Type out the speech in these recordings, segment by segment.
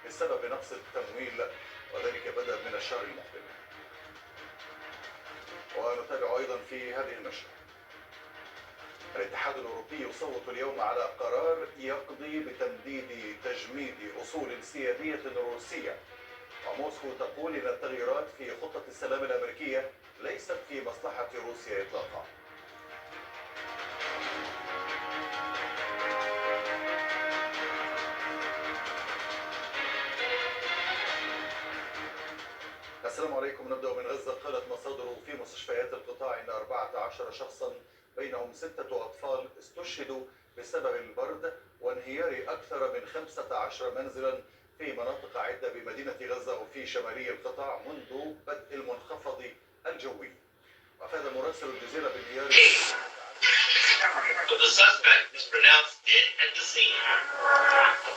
بسبب نقص التمويل، وذلك بدءا من الشهر المقبل. ونتابع أيضا في هذه النشرة: الاتحاد الأوروبي يصوت اليوم على قرار يقضي بتمديد تجميد أصول سيادية روسية، وموسكو تقول إن التغييرات في خطة السلام الأمريكية ليست في مصلحة روسيا إطلاقا. السلام عليكم. نبدأ من غزة. قالت مصادر في مستشفيات القطاع إن 14 شخصا بينهم 6 أطفال استشهدوا بسبب البرد وانهيار أكثر من 15 منزلا في مناطق عدة بمدينة غزة وفي شمالي القطاع منذ بدء المنخفض الجوي. وأفاد مراسل الجزيرة بانهيار The suspect was pronounced dead at the scene.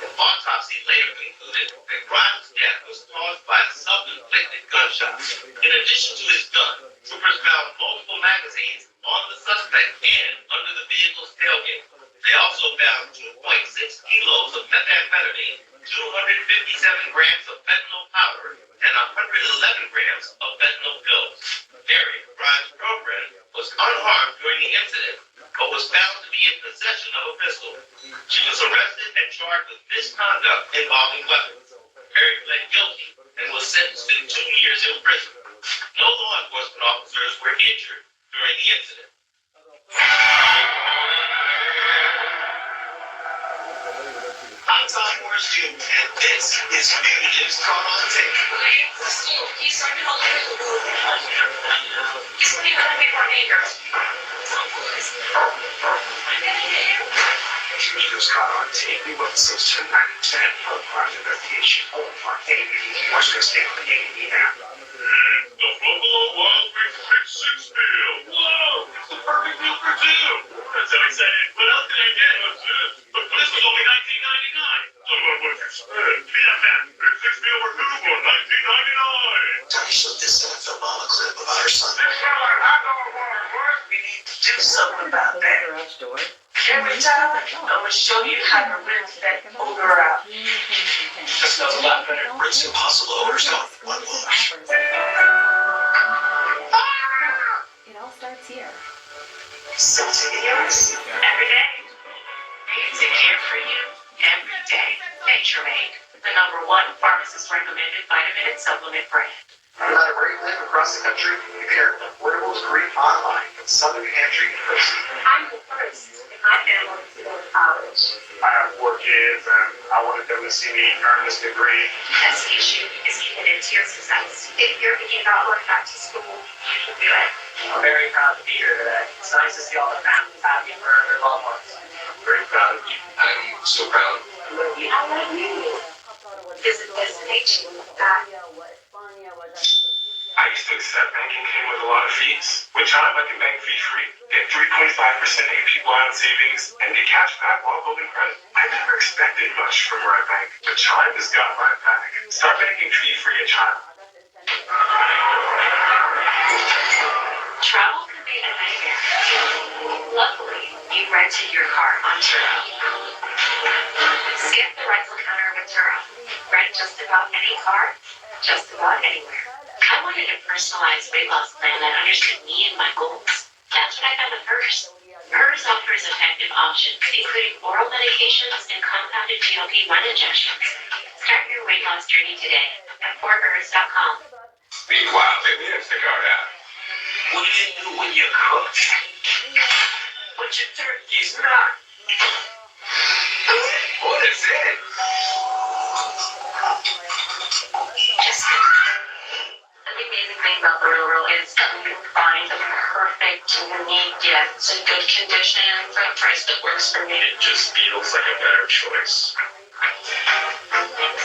The autopsy later concluded that Grimes' death was caused by self-inflicted gunshots. In addition to his gun, troopers found multiple magazines on the suspect and under the vehicle's tailgate. They also found 2.6 kilos of methamphetamine, 257 grams of fentanyl powder, and 111 grams of fentanyl pills. Mary, Grimes' girlfriend, was unharmed during the incident, but was found to be in possession of a pistol. She was arrested and charged with misconduct involving weapons. Mary pled guilty and was sentenced to 2 years in prison. No law enforcement officers were injured during the incident. I'm Tom Morris Jr., and this is Fugitives Caught on Tape. Fugitives Caught on Tape. New episodes tonight at 10 on Prime Investigation on ABD. Watch this day on ABD app. The Buffalo Wild Wings Big Six meal. Whoa! It's the perfect meal for two. That's so excited. What else did I get? But this was only $19.99. So what would you spend? BFF, Big Six meal for two for $19.99. Tony showed this Obama clip about her son. This sounds like hot dog water, boy. We need to do something about that. Every time, I'm going to show you how to rinse that odor out. That smells a lot better. Rinse Impossible odors gone. One wash. It all starts here. Something yours. Every day. It's a care for you. Every day. NatureMade. The #1 pharmacist recommended vitamin and supplement brand. No matter where you live across the country, you can earn an affordable degree online from Southern New Hampshire University. I'm the first in my family to go to college. I have 4 kids and I wanted them to see me earn this degree. That's the issue, is committed to your success. If you're thinking about going back to school, you should do it. I'm very proud to be here today. It's nice to see all the families happy for their loved ones. I'm very proud of you. I'm so proud. I love you. Visit destination.com. I used to accept banking came with a lot of fees. With Chime, I can bank fee-free, get 3.5% APY on savings, and get cash back while building credit. I never expected much from where I bank, but Chime has got my back. Start banking fee-free at Chime. Travel can be a nightmare. Luckily, you rented your car on Turo. Skip the rental counter with Turo. Rent just about any car, just about anywhere. I wanted a personalized weight loss plan that understood me and my goals. That's what I found at Hers. Hers offers effective options, including oral medications and compounded GLP-1 injections. Start your weight loss journey today at forhers.com. Meanwhile, baby, let's check out that. What do you do when you cook? What your turkey's not? What is it? The amazing thing about the Real is that we can find the perfect, unique, yet in good condition for a price that works for me. It just feels like a better choice.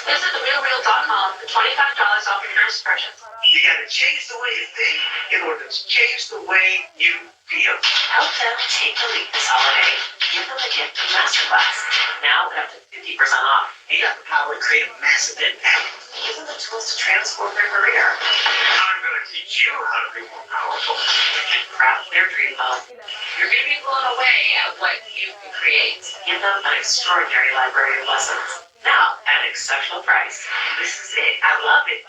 Visit therealreal.com for $25 off your first purchase. You gotta change the way you think in order to change the way you feel. Help them take the leap this holiday. Give them a gift of Masterclass. Now with up to 50% off. You got the power to create a massive impact. Give them the tools to transform their career. I'm gonna teach you how to be more powerful. And craft their dream home. You're gonna be blown away at what you can create. Give them an extraordinary library of lessons. Now, at an exceptional price. This is it. I love it.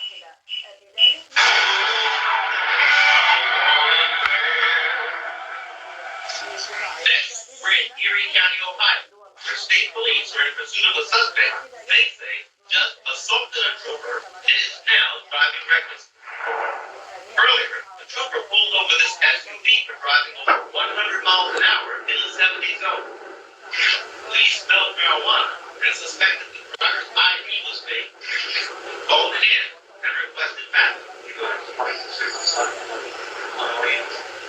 Next, we're in Erie County, Ohio, where state police are in pursuit of a suspect they say just assaulted a trooper and is now driving recklessly. Earlier, the trooper pulled over this SUV for driving over 100 miles an hour in the 70 zone. Police smelled marijuana and suspected the driver's ID was fake. Called it in and requested backup.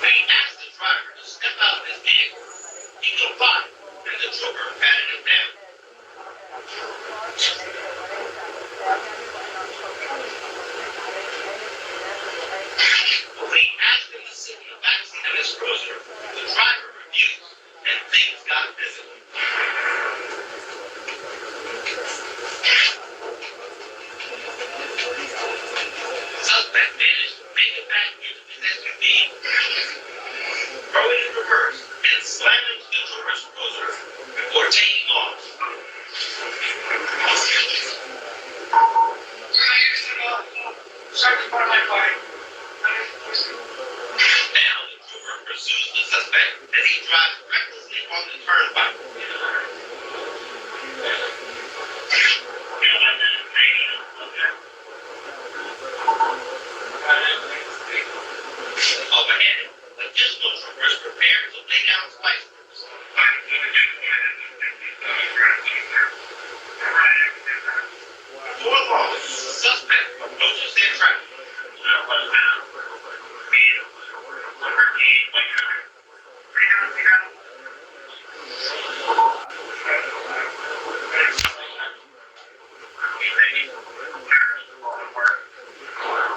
They asked the driver to step out of his vehicle. He complied, and the trooper patted him down. When he asked him to sit in the backseat of his cruiser, the driver refused, and things got physical. The suspect managed to make it back into his SUV, throw it in reverse, and slam into the trooper's cruiser before taking off. Now the trooper pursues the suspect as he drives recklessly on the turnpike. Up ahead, additional troopers prepare to lay down spice groups. Before long, the suspect approaches their traffic.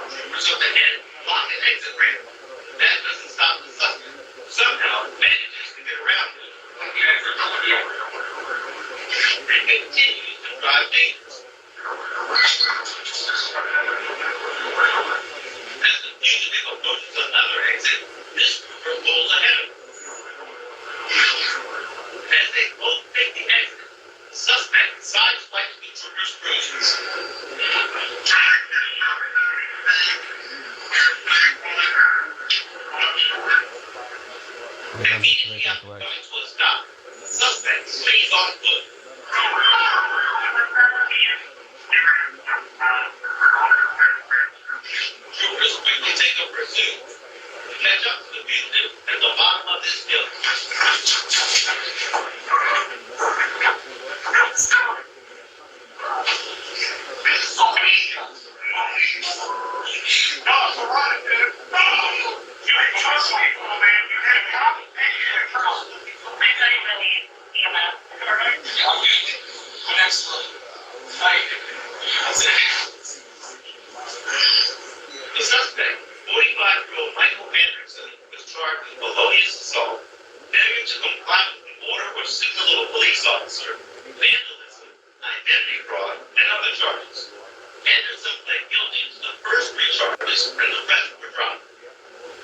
Troopers up ahead block an exit ramp. That doesn't stop the suspect. Somehow manages to get around it. And continues to drive dangerously. As the fugitive approaches another exit, this trooper pulls ahead of him. As they both take the exit, the suspect sideswipes the trooper's cruisers. Immediately after coming to a stop, the suspect flees on foot. Troopers quickly take up pursuit to catch up to the fugitive at the bottom of this hill. The suspect, 45-year-old Michael Anderson, was charged with felonious assault, failure to comply with an order or signal of a police officer, vandalism, identity fraud, and other charges. Anderson pled guilty to the first 3 charges, and the rest were dropped.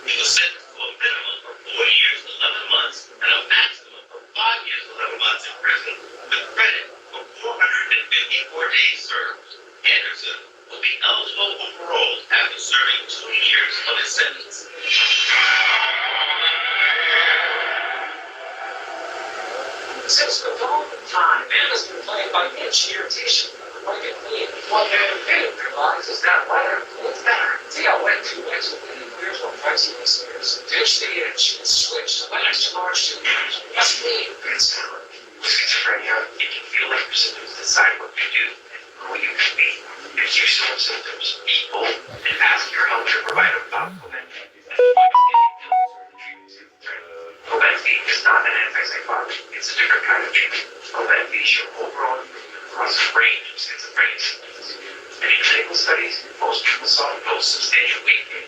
He was sentenced to a minimum of 4 years, 11 months, and a maximum of 5 years, 11 months in prison, with credit for 454 days served. Anderson will be eligible for parole after serving 2 years of his sentence. Since the dawn of time, man has been plagued by itchy irritation. Like it clean. One man who realizes that weather is better. See how wet 2 legs with any beers or pricey listeners. Ditch the itch and switch to an extra large toothbrush. That's clean. Good sound. With schizophrenia, it can feel like your symptoms decide what you do and who you can be. If you still have symptoms, be bold and ask your healthcare provider about Cobenfy. Cobenfy is not an antipsychotic. It's a different kind of treatment. Cobenfy shows overall improvement across a range of schizophrenia symptoms. And in clinical studies, most people saw no substantial weight gain.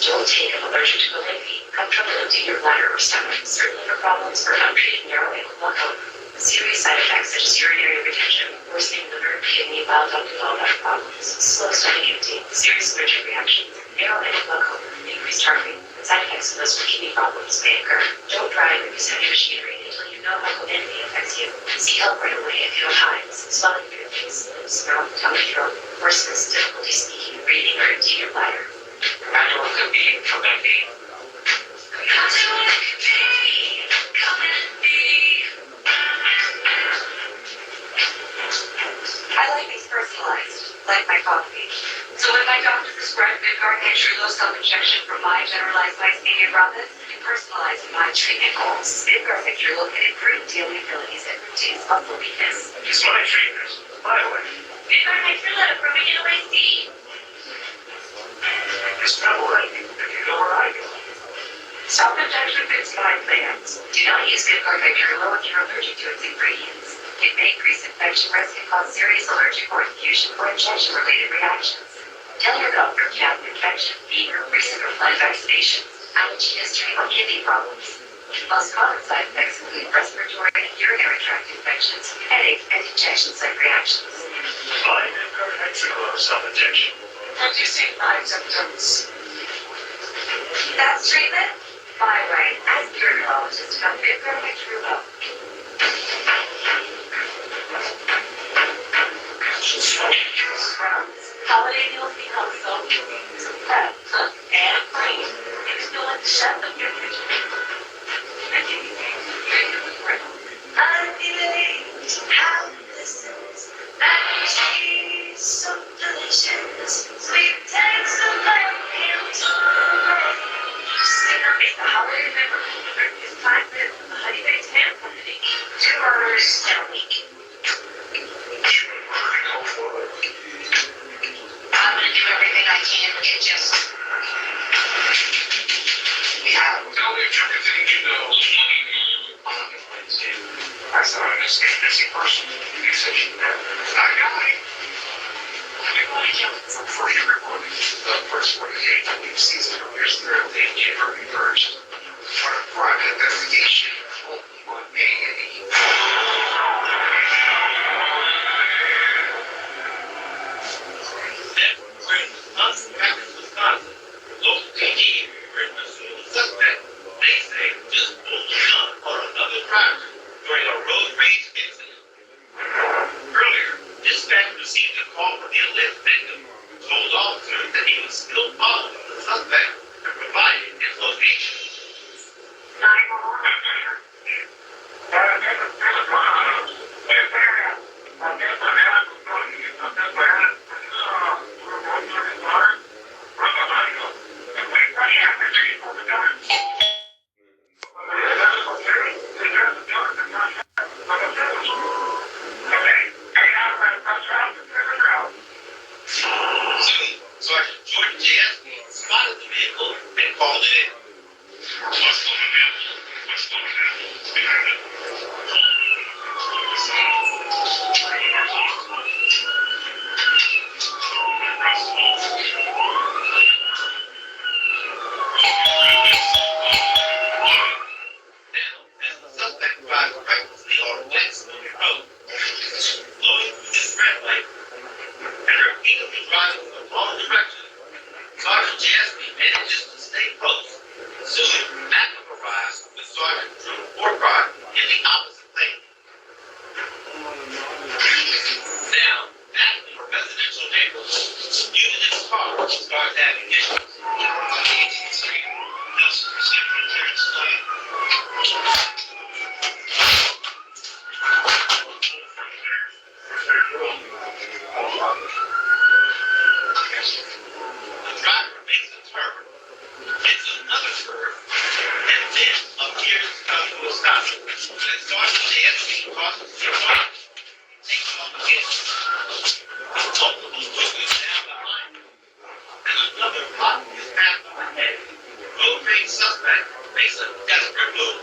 Don't take an allergic to Cobenfy. Have trouble emptying your bladder or stomach. Certain liver problems or untreated narrow-ankle glaucoma. Serious side effects such as urinary retention, worsening liver, kidney, bile duct, and all other problems. Slow stomach emptying, serious allergic reactions, narrow-ankle glaucoma, increased heart rate, and side effects of those with kidney problems may occur. Don't drive or use heavy machinery until you know how Cobenfy affects you. Seek help right away if you have hives, swelling, face, smell of tongue throat, hoarseness, difficulty speaking, breathing, or interior bladder. Abdominal could be from that being. I like these personalized, like my coffee. So when my doctor prescribed Vyvgart and Trulo self-injection for my generalized myasthenia gravis, it personalized my treatment goals. Vyvgart and Trulo can improve daily abilities and reduce muscle weakness. It's my treatment, my way. Vyvgart and Trulo improving NOAC. It's not like if you go where I go. Self-injection fits my plans. Do not use Vyvgart and Trulo if you're allergic to its ingredients. It may increase infection risk and cause serious allergic or infusion or injection-related reactions. Tell your doctor if you have an infection, fever, recent or planned vaccinations, allergy history, or kidney problems. Most common side effects include respiratory and urinary tract infections, headache, and injection site reactions. Fine, Hexachlor self-injection. Reducing side symptoms. That's treatment? My way, as a dermatologist, I'm Vyvgart and Trulo. Holiday meals become so easy to prep, cook, and clean. You feel like the chef of your kitchen. I believe how this is. That cheese so delicious. Sweet taste of life comes away. Sinner is the holiday member. It's 5 minutes with the Honey Baked Ham Company. 2 orders a week. I'm gonna do everything I can to just. Yeah. Tell me everything you know. I saw an escape person. You said you know. I got it. Everybody counts before you recorded. The first 48 we've seen some years through. They never emerged. For a private investigation. Only one man. Wisconsin. Local PD were pursuing a suspect they say just pulled a gun on another driver during a road rage incident. Earlier, dispatch received a call from the alleged victim who told officers that he was still following the suspect and provided his location. Sergeant Jordan J.S. spotted the vehicle and called it in. What's going on? What's going Now, as the suspect drives recklessly on Jacksonville Road, flowing through this red light, and repeatedly driving in the wrong direction, Sergeant Jasmine manages to stay close. Soon, backup arrives with Sergeant Drew Forcott in the opposite lane. Now, back in a residential neighborhood, United's car starts having issues. On 18th Street, Nelson Central Terrace Lane. The driver makes a turn, hits another curve, and then appears to come to a stop. When Sergeant Jasmine crosses the road, takes off again. Multiple movements down behind him, and another block is passed ahead. Road rage suspect makes a desperate move.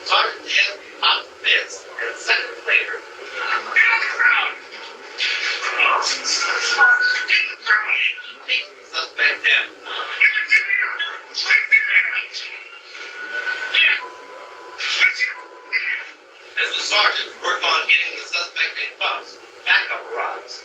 Sergeant Jasmine pops the fence, and seconds later, takes the suspect down. as the sergeant worked on getting the suspect in cuffs. Backup arrives.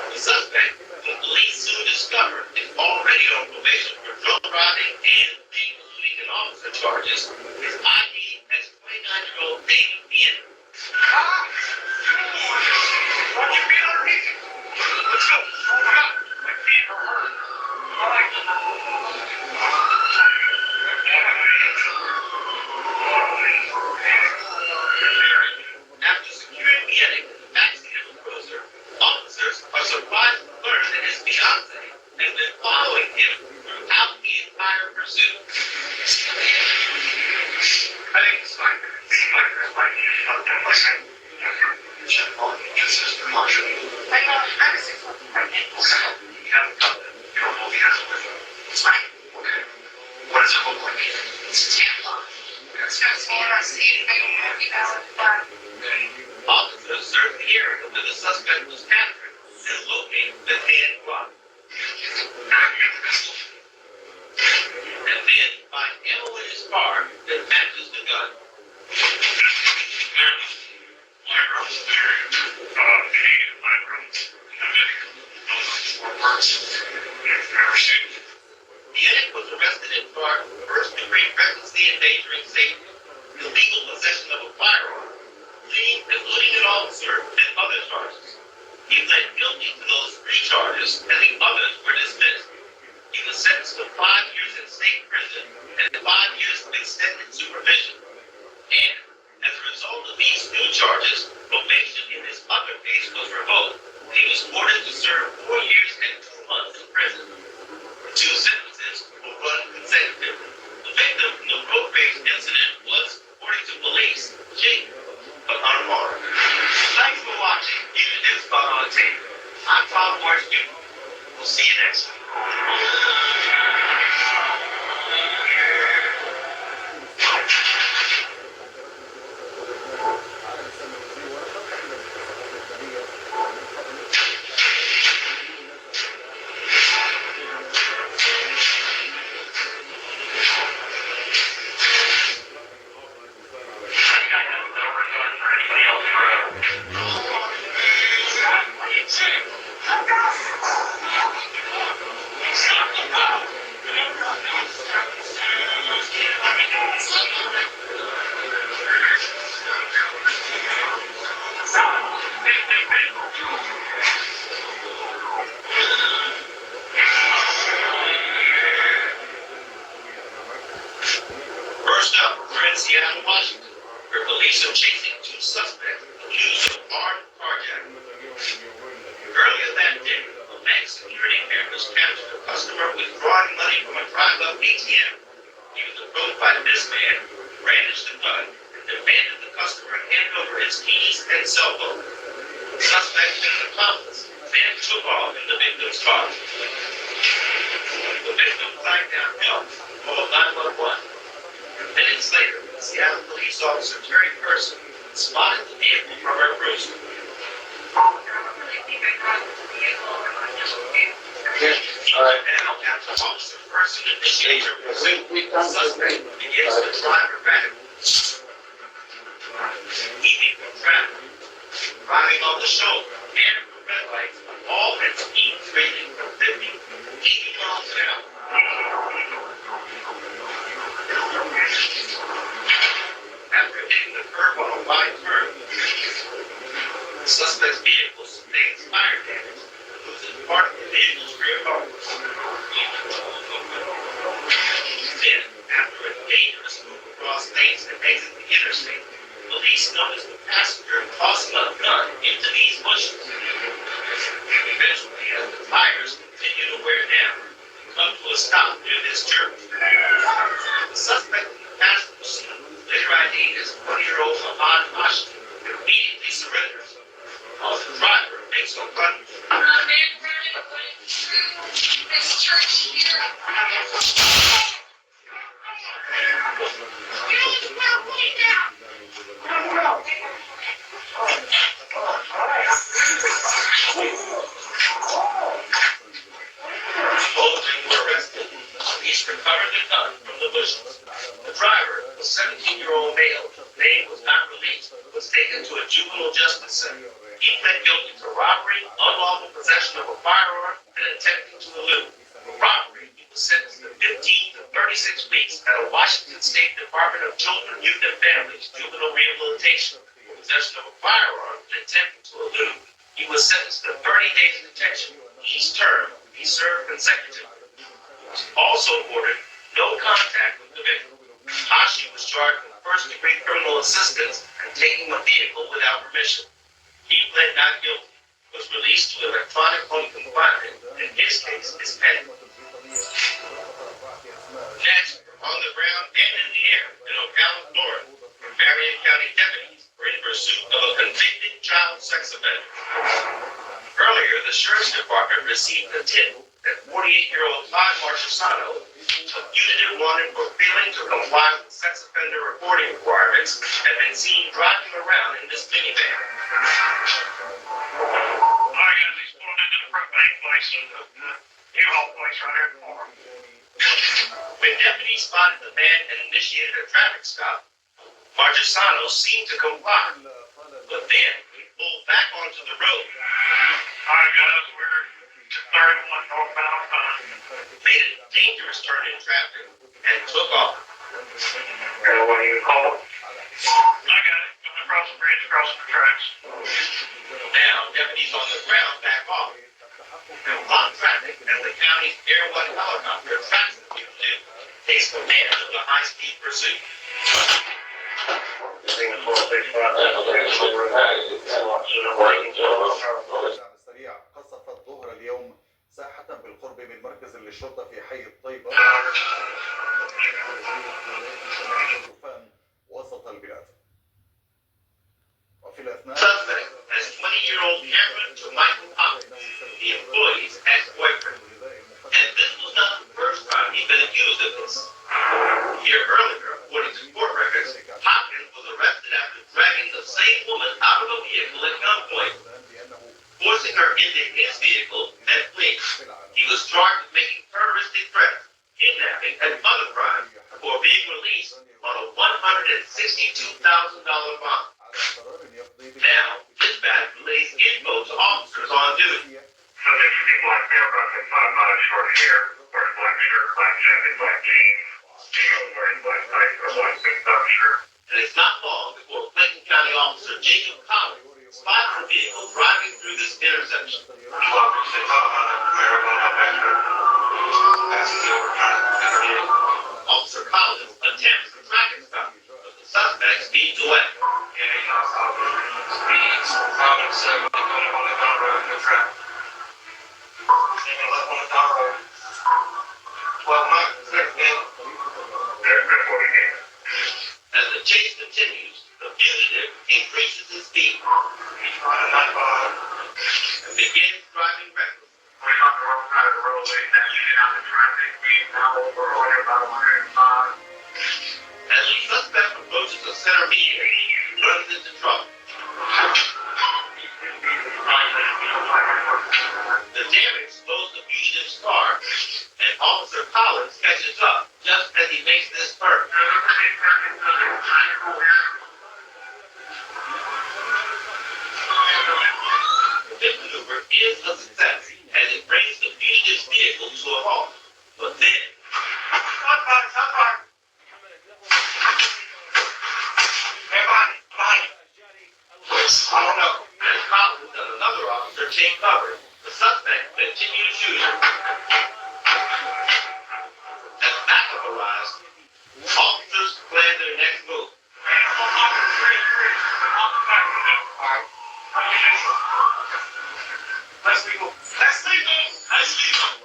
The suspect, whom police soon discovered, is already on probation for drunk driving and eluding an officer charges. His ID as 29-year-old David Ian. Let's go. My feet are hurt. After securing Ian in the backseat of a cruiser, officers are surprised to learn that his fiancée has been following him throughout the entire pursuit. I think it's fine. It's fine. It's fine. Listen. Just as the marshal. I you haven't done it. You don't know the answer. It's fine. Okay. What does it look like? It's a tampon. It's got Officers searched the area where the suspect was captured and located the hand glove. And then find ammo in his car that matches the gun. Yannick was arrested in part for first-degree recklessly endangering safety, illegal possession of a firearm, fleeing, eluding an officer, and other charges. He pled guilty to those 3 charges, and the others were dismissed. He was sentenced to 5 years in state prison and 5 years of extended supervision. And, as a result of these new charges, probation in his other case was revoked. He was ordered to serve 4 years and 2 months in prison. The 2 sentences will run consecutively. The victim in the road rage incident was, according to police, Jake, but unarmed. Thanks for watching. Even this spot on tape. I'm Tom Morris Jr. We'll see you next time. First up, we're in Seattle, Washington, where police are chasing 2 suspects accused of armed carjacking. Earlier that day, a bank security cameras captured a customer withdrawing money from a drive-up ATM. He was approached by this man, brandished the gun, and demanded the customer hand over his keys and cell phone. The suspect and an accomplice then took off in the victim's car. The victim flagged down help, called 911. Minutes later, Seattle police officer Terry Person spotted the vehicle from her cruiser. Now, after Officer Person initiates her pursuit, the suspect begins to drive erratically, weaving from traffic, driving on the shoulder, and from red lights, all at speeds ranging from 50 to 80 miles an hour. After hitting the curb on a wide turn, the suspect's vehicle sustains fire damage, losing part of the vehicle's rear car. Then, after a dangerous move across lanes and exit the interstate, police noticed the passenger tossing a gun into these bushes. Eventually, as the tires continue to wear down, they come to a stop near this church. The suspect in the passenger seat, later ID as 20-year-old Ahmad Washington, immediately surrenders, while the driver makes a run. This church here. Get out, way down. No. He pled guilty to robbery, unlawful possession of a firearm, and attempting to elude. For robbery, he was sentenced to 15 to 36 weeks at a Washington State Department of Children, Youth, and Families juvenile rehabilitation. For possession of a firearm and attempting to elude, he was sentenced to 30 days in detention. Each term he served consecutively. Also ordered no contact with the victim. Hashi was charged with first-degree criminal assistance and taking a vehicle without permission. He pled not guilty, was released to electronic home confinement, and his case is pending. Next, on the ground and in the air in Ocala, Florida, Marion County deputies were in pursuit of a convicted child sex offender. Earlier, the Sheriff's Department received a tip that 48-year-old Todd Marchesano, a fugitive wanted for failing to comply with sex offender reporting requirements, had been seen driving around in this minivan. All right, guys, he's pulling into the front bank place. U-Haul place right here for him. When deputies spotted the man and initiated a traffic stop, Marchesano seemed to comply, but then he pulled back onto the road. All right, guys, we're 31 northbound. Made a dangerous turn in traffic, and took off. What do you call it? I got it. Coming across the bridge, crossing the tracks. Now, deputies on the ground back off and block traffic as the county's Air One helicopter tracks the fugitive, takes command of the high-speed pursuit. الدعم السريع قصفت ظهر اليوم ساحة بالقرب من مركز للشرطة في حي الطيبة وسط البلاد. وفي الأثناء Suspect as 20-year-old Cameron to Michael Hopkins, the employee's ex-boyfriend. And this was not the first time he'd been accused of this. A year earlier, according to court records, Hopkins was arrested after dragging the same woman out of a vehicle at gunpoint, forcing her into his vehicle and fleeing. He was charged with making terroristic threats, kidnapping, and other crimes before being released on a $162,000 bond. Now, dispatch relays info to officers on duty. So there's two black male about 5 miles short hair, wearing black shirt, black jacket, black jeans. Female wearing black tights or black big-top shirt. And it's not long before Clayton County Officer Jacob Collins spots the vehicle driving through this intersection. Officer Collins attempts to track his stop, but the suspect speeds away. As the chase continues, the fugitive increases his speed and begins driving recklessly. We're on the wrong side of the road, now you're out in traffic, speed now over about 105. As the suspect approaches the center median, he runs into trouble. The damage slows the fugitive's car, and Officer Collins catches up just as he makes this turn. This maneuver is a success, as it brings the fugitive's vehicle to a halt. But then, I don't know. As Collins and another officer take cover, the suspect continues shooting. As backup arrives, officers plan their next move.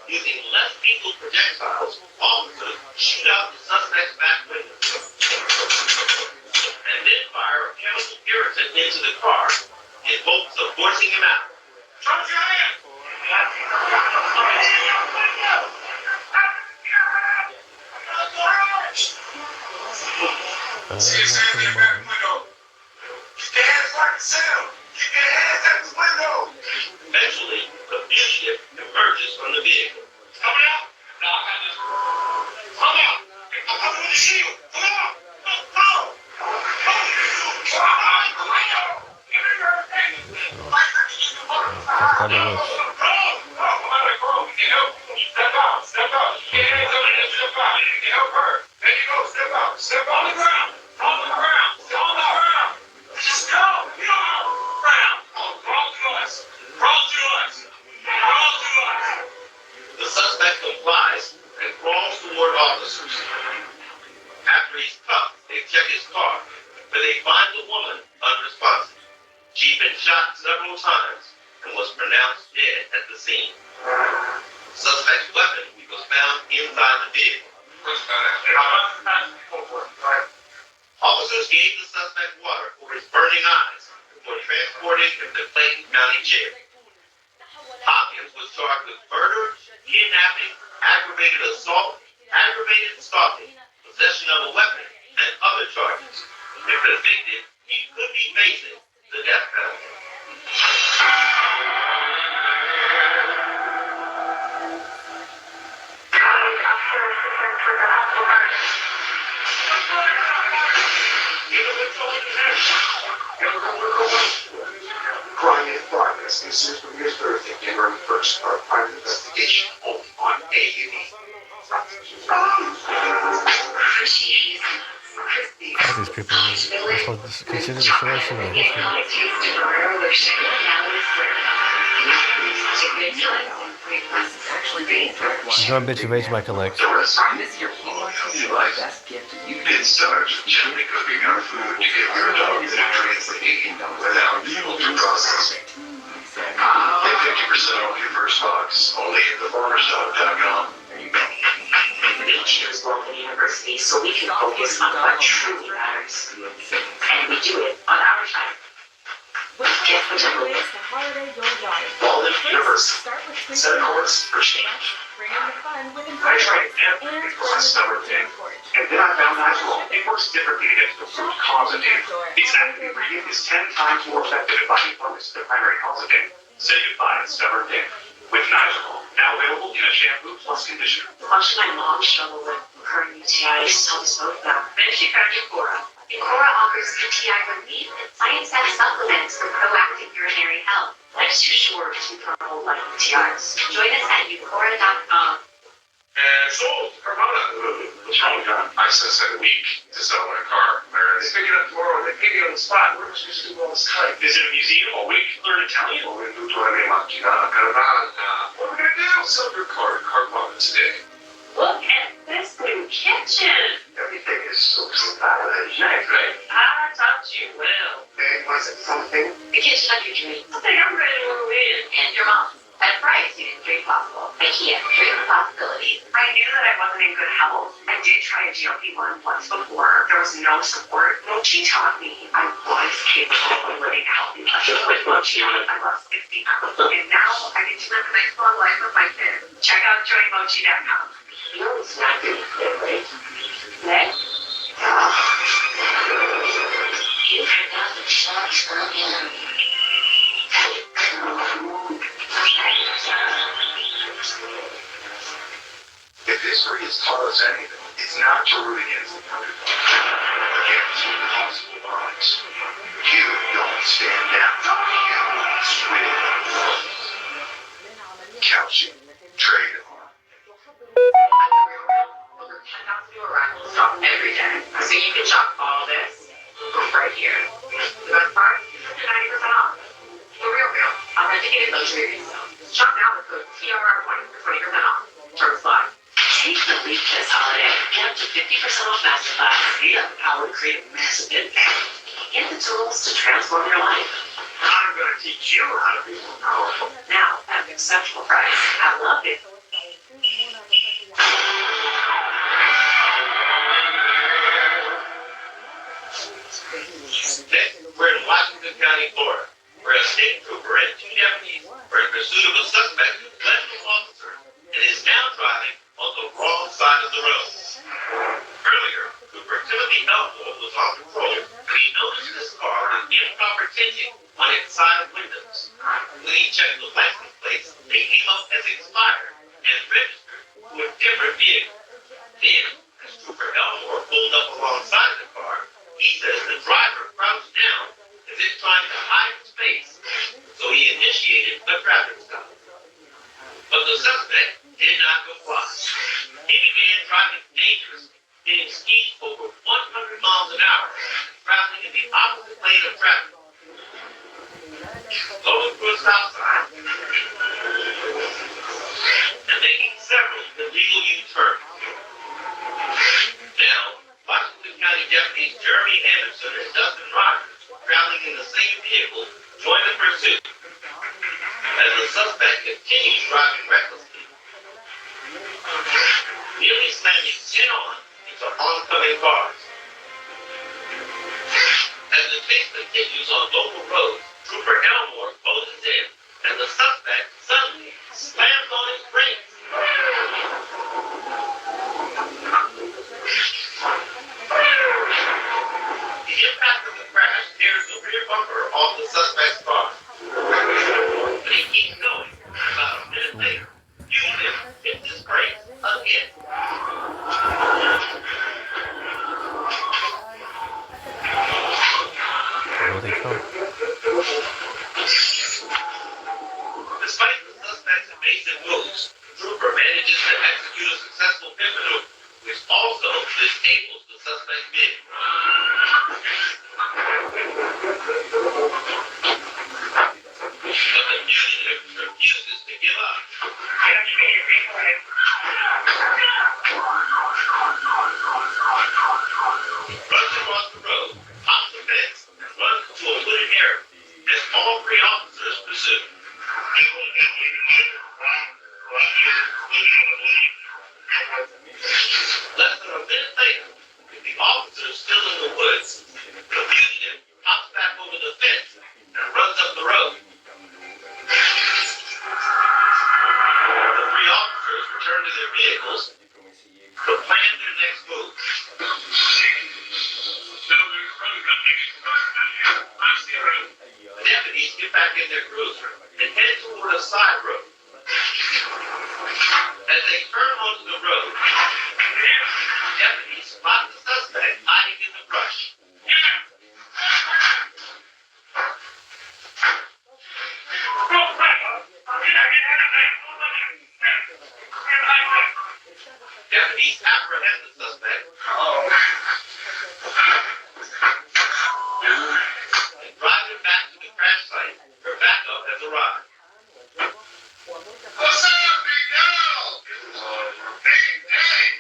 Using less lethal projectiles, officers shoot out the suspect's back window and then fire a chemical irritant into the car in hopes of forcing him out. Drop your hand! See you saying that back window. Keep your hands like a cell. Keep your hands at the window. Eventually, the fugitive emerges from the vehicle. Coming out? No, I got this. Come out. I'm coming with the shield. Come out. Go. Come on. Come on. Come on. Catch the witch. Step out. Step out. Get hands up and step out. You can help her. There you go. Step out. Step on the ground. On the ground. On the ground. Just go. Get on the ground. Crawl to us. Crawl to us. Crawl to us. The suspect complies and crawls toward officers. After he's cuffed, they check his car, where they find the woman unresponsive. She'd been shot several times and was pronounced dead at the scene. The suspect's weapon was found inside the vehicle. Officers gave the suspect water for his burning eyes before transporting him to Clayton County Jail. Hopkins was charged with murder, kidnapping, aggravated assault, aggravated stalking, possession of a weapon, and other charges. If convicted, he could be facing the death penalty. Crime in progress. This is from your Thursday, January 1st, our private investigation only on A&E. All these people are considered the source of the history. He's going to bitch of age my collection. This year, he wants to be the best gift you can It starts with gently cooking our food to give your dog the nutrients they need without ultra processing. Get 50% off your first box only at thefarmersdog.com. We choose local universities so we can focus on what truly matters. And we do it on our time. Get the template. Walden University. Set a course for change. I tried every last summer thing, and then I found Nigel. It works differently against the root cause of damage. Its active ingredient is 10 times more effective at fighting fungus than the primary cause of damage. Say goodbye to stubborn damage with Nigel. Now available in a shampoo plus conditioner. Watching my mom struggle with her UTIs helped us both out. Then she found Eucora. Eucora offers UTI relief and science-backed supplements for proactive urinary health. Life's too short to become old like UTIs. Join us at eucora.com. And sold Carvana. What's wrong, John? I set a week to sell my car. They pick it up tomorrow and they pick it on the spot. We're supposed to do all this time. Visit a museum all week, learn Italian. We're going to do la macchina caravana. What are we going to do? Sell your car at Carvana today. Look at this new kitchen. Everything is so stylish. Nice, right? I taught you well. And was it something? The kitchen of your dreams. Something I'm ready to move in. And your mom. At a price you didn't dream possible. IKEA, dream of possibilities. I knew that I wasn't in good health. I did try a GLP-1 once before. There was no support. Mochi taught me I was capable of living a healthy life. With Mochi, I lost 60 pounds. And now I get to live a nice long life with my kids. Check out joinmochi.com. You know it's not good, right? Next. You forgot the shots on him. If history has taught us anything, it's not to root against the underdog. Against impossible odds. You don't stand down. You swim. Couching. Trade on. Over 10,000 new arrivals drop every day. So you can shop all this right here. The best part? 90% off. The real deal. Authenticated luxury resale. Shop now with code TRR20 for 20% off. Terms apply. Take the leap this holiday. Get up to 50% off Masterclass. You have the power to create a massive impact. Get the tools to transform your life. I'm going to teach you how to be more powerful. Now at an exceptional price. I love it. Next, we're in Washington County, Florida, where a state trooper and two deputies were in pursuit of a suspect who fled from officers and is now driving on the wrong side of the road. Earlier, Trooper Timothy Elmore was on patrol when he noticed this car with improper tinting on its side windows. When he checked the license plates, they came up as expired and registered to a different vehicle. Then, as Trooper Elmore pulled up alongside the car, he says the driver crouched down as if trying to hide his face. So he initiated a traffic stop. But the suspect did not comply. He began driving dangerously, hitting speeds over 100 miles an hour, traveling in the opposite lane of traffic. Going through a stop sign and making several illegal U-turns. Now, Washington County deputies Jeremy Anderson and Dustin Rogers, traveling in the same vehicle, joined the pursuit as the suspect continued driving recklessly, nearly slamming head-on into oncoming cars. As the chase continues on local roads, Trooper Elmore closes in, and the suspect suddenly slams on his brakes. The impact of the crash tears the rear bumper off the suspect's car. But he keeps going. About a minute later, Houston hits his brakes again. Where they come? Despite the suspect's evasive moves, the trooper manages to execute a successful pit maneuver, which also disables the suspect's vehicle. But the fugitive refuses to give up. Runs across the road, hops the fence, and runs into a wooded area as all three officers pursue. Less than a minute later, with the officers still in the woods, the fugitive hops back over the fence and runs up the road. The three officers return to their vehicles to plan their next move. The deputies get back in their cruiser and head toward a side road. As they turn onto the road, deputies spot the suspect hiding in the brush. Deputies apprehend the suspect and drive him back to the crash site where backup has arrived. What's up, big dog? Big Daddy.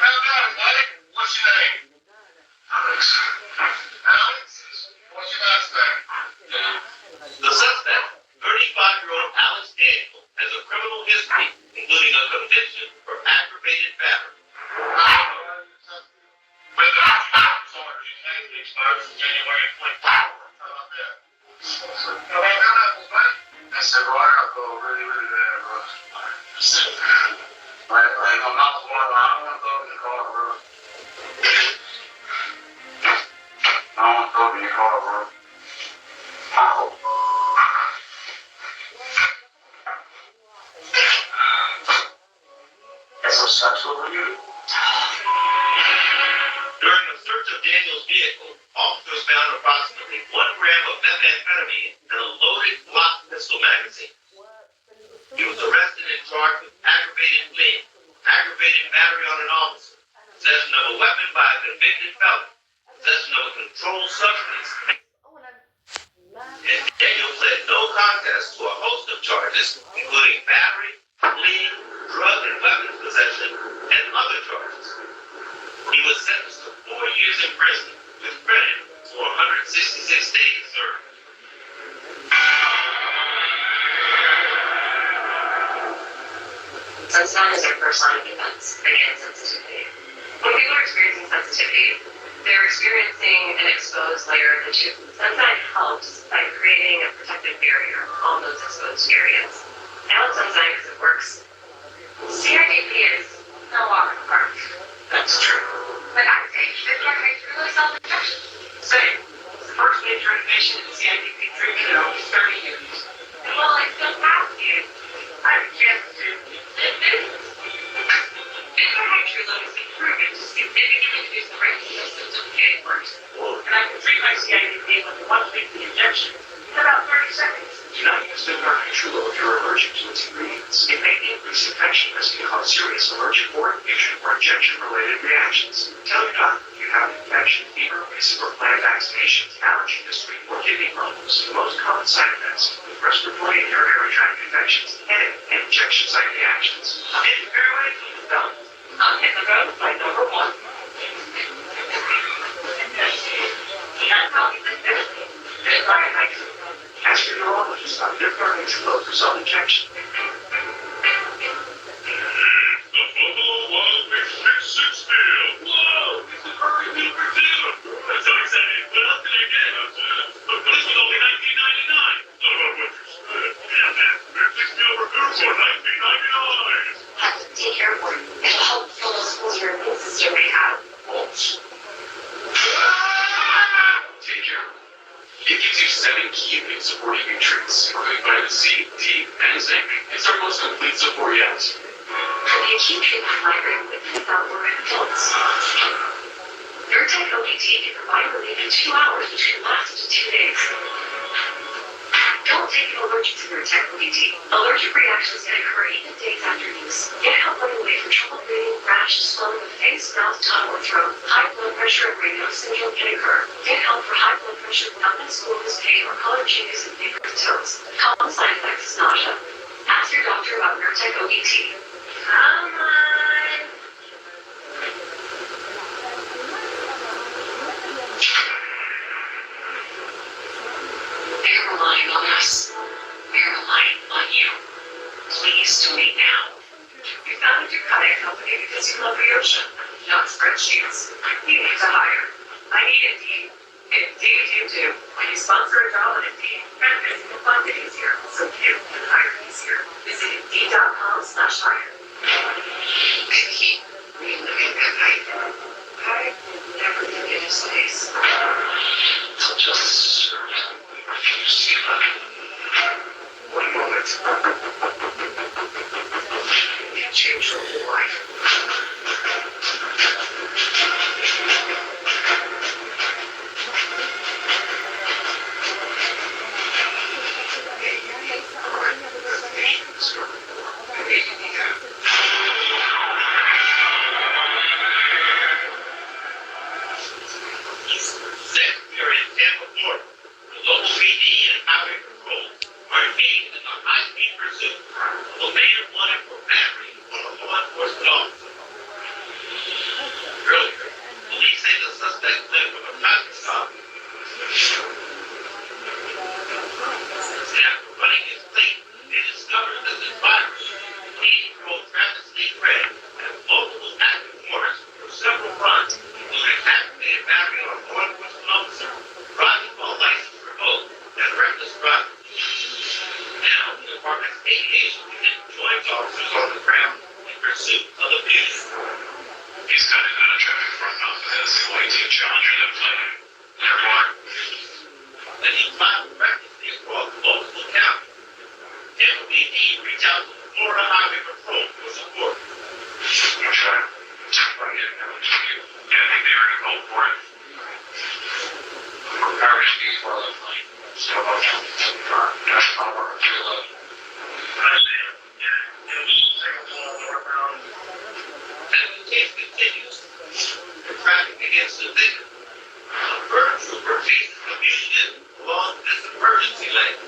How about it, buddy? What's your name? Alex. Alex? What's your last name? The suspect, 35-year-old Alex Daniel, has a criminal history, including a conviction for aggravated battery. January 20th. How about that? How about apples, buddy? I said, well, I got to go really, really bad, bro. Like, I'm not the one, I don't want to throw in the car, bro. I don't want to throw in your car, bro. Ow. That's so sexual of you. During the search of Daniel's vehicle, officers found approximately 1 gram of methamphetamine and a loaded Glock pistol magazine. He was arrested and charged with aggravated fleeing, aggravated battery on an officer, possession of a weapon by a convicted felon, possession of a controlled substance, and Daniel pled no contest to a host of charges, including battery, fleeing, drug and weapons possession, and other charges. He was sentenced to 4 years in prison with credit for 166 days served. Sometimes our first line of defense against sensitivity. When people are experiencing sensitivity, they're experiencing an exposed layer of the tube. Sunshine helps by creating a protective barrier on those exposed areas. Now with Sunshine, because it works, CRDP is no walk in the park. That's true. But I say, this one makes really self-protection. Same. It's the first major innovation in CIDP treatment in over 30 years. Well, I still have you. I have a chance to Live business. True love is proven to significantly reduce the rate of symptoms getting worse. and I can treat my CIDP with a 150 injection in about 30 seconds. United did not control if you're allergic to its ingredients. It may increase infection risk and cause serious allergic or infusion or injection-related reactions. Tell your doctor if you have an infection, fever, recent or planned vaccinations, allergy history, or kidney problems. The most common side effects include respiratory and urinary tract infections, headache, and injection site reactions. I'm in Fairway to the belt. I'm in the road by number 1. Ask your neurologist about their learnings and low result injection. Take care of it. It'll help fill those holes your immune system may have. Holes? Take care of it. It gives you 7 key immune supporting nutrients, including vitamin C, D, and zinc. It's our most complete support yet. For the acute treatment of migraine with and without worrying adults. Nurtec ODT can provide relief in 2 hours, which can last up to 2 days. Don't take it allergic to Nurtec ODT. Allergic reactions can occur even days after use. Get help right away for trouble breathing, rashes, swelling of the face, mouth, tongue, or throat. High blood pressure and Raynaud syndrome can occur. Get help for high blood pressure, numbness, coolness, pain, or color changes in fingers and toes. Common side effects is nausea. Ask your doctor about Nurtec ODT. Come on. They're relying on us. We're relying on you. Please donate now. You founded your cutting company because you love the ocean, not spreadsheets. You need to hire. I need Indeed. Indeed you do. When you sponsor a job on Indeed, benefits will fund it easier, so you can hire easier. Visit Indeed.com/hire. Indeed. We look at that night. I never forget his face. I'll just refuse to give up. 1 moment. It can change your whole life. Secretary of Tampa, Florida, the local PD and highway patrol are engaged in a high-speed pursuit of a man wanted for battery on a law enforcement officer. Earlier, police say the suspect fled from a traffic stop. After running his plate, they discovered that the driver, 80-year-old Travis Lee Gregg, had multiple active warrants for several crimes, including aggravated battery on a law enforcement officer, driving while license revoked, and reckless driving. Now, the department's 8 agents begin joint officers on the ground in pursuit of the fugitive. He's cutting out a traffic front off of this OAT Challenger that played. Therefore, Then he filed recklessly across multiple counties. Tampa PD reached out to the Florida Highway Patrol for support. I'm trying to find it. Yeah, I think they already called for it. I already speak for the plane. So about that's not our trailer. I see it. Yeah, it's second floor around. As the case continues, the traffic begins to thicken. A bird trooper faces the fugitive along this emergency lane.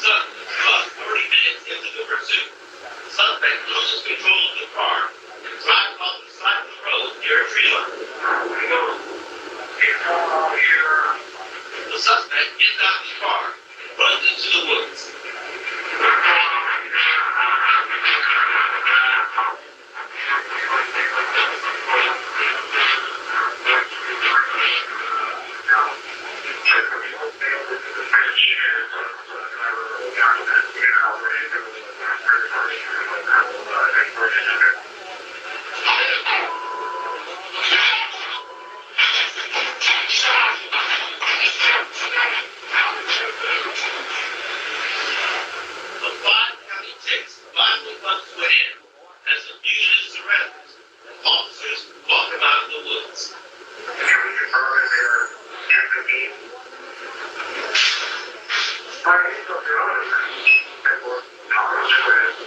Suddenly, about 40 minutes into the pursuit, the suspect loses control of the car and drives off the side of the road near a tree line. The suspect gets out of the car and runs into the woods. The 5-county chase finally comes to an end as the fugitive surrenders and officers walk him out of the woods. If you would prefer their empathy, I think they'll do it. And we're tolerant for it.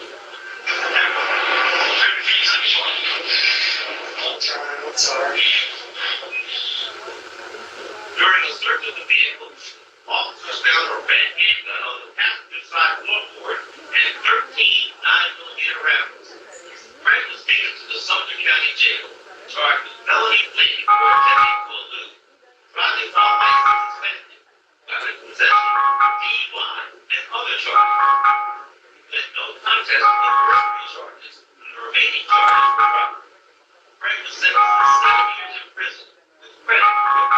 Sorry. During a search of the vehicle, officers found a red handgun on the passenger side floorboard and 13 9mm rounds. Fred was taken to the Sumter County Jail, charged with felony fleeing for attempting to elude, driving while license suspended, weapon possession, DUI, and other charges. He pled no contest to the first 3 charges, and the remaining charges were dropped. Fred was sentenced to 7 years in prison, with credit for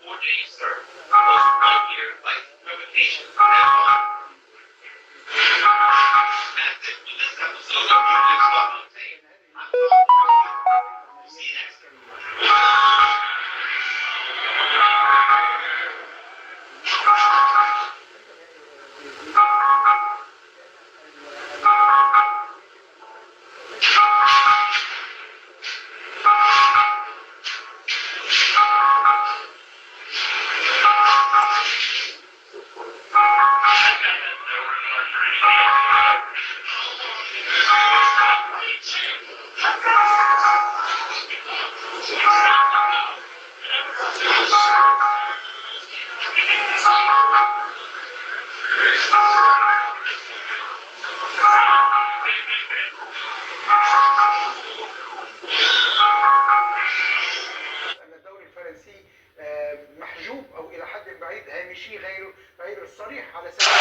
304 days served, plus 1 year life revocation and bond. That's it for this episode of Music Stuff on Tape. I'm Tom. See you next time. أن الدوري الفرنسي محجوب أو إلى حد بعيد هامشي غير الصريح على سبيل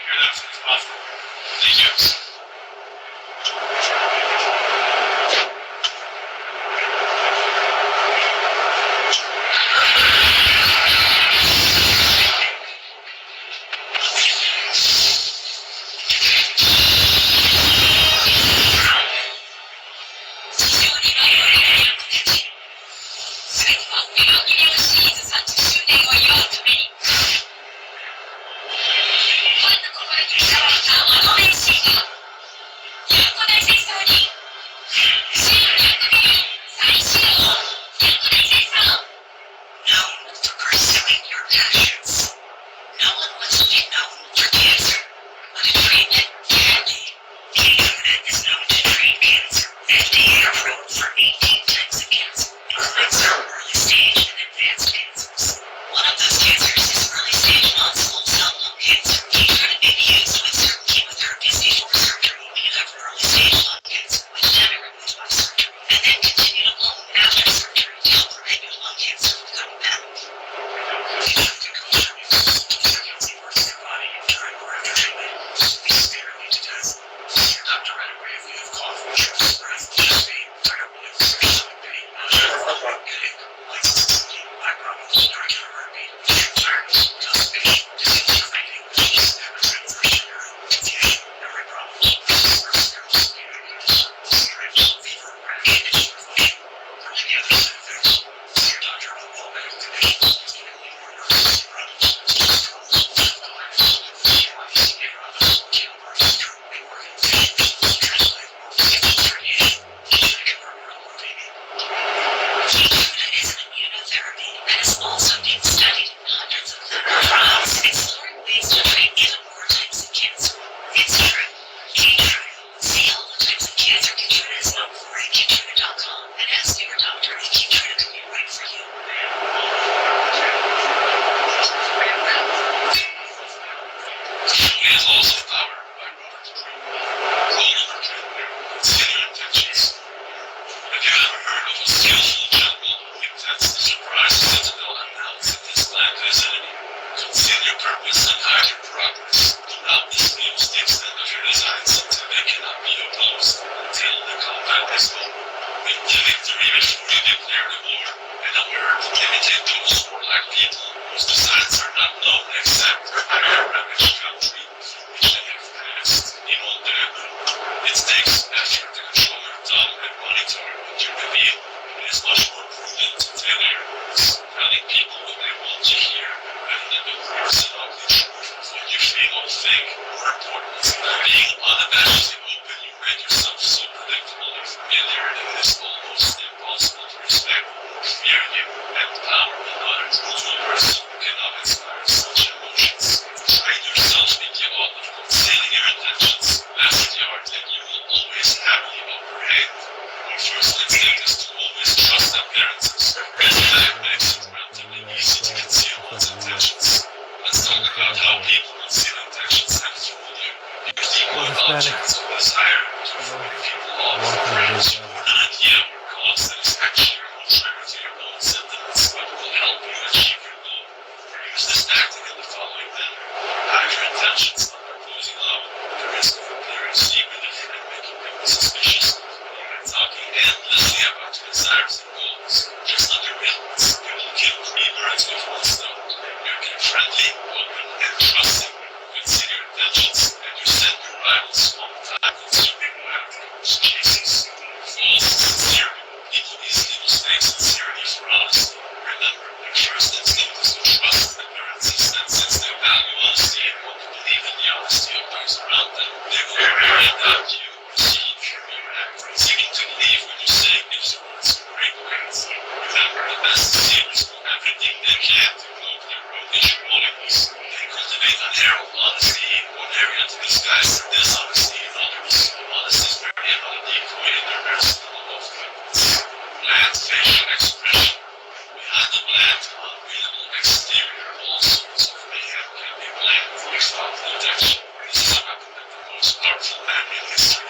Hear that offer. Thank you. Powerful man in history.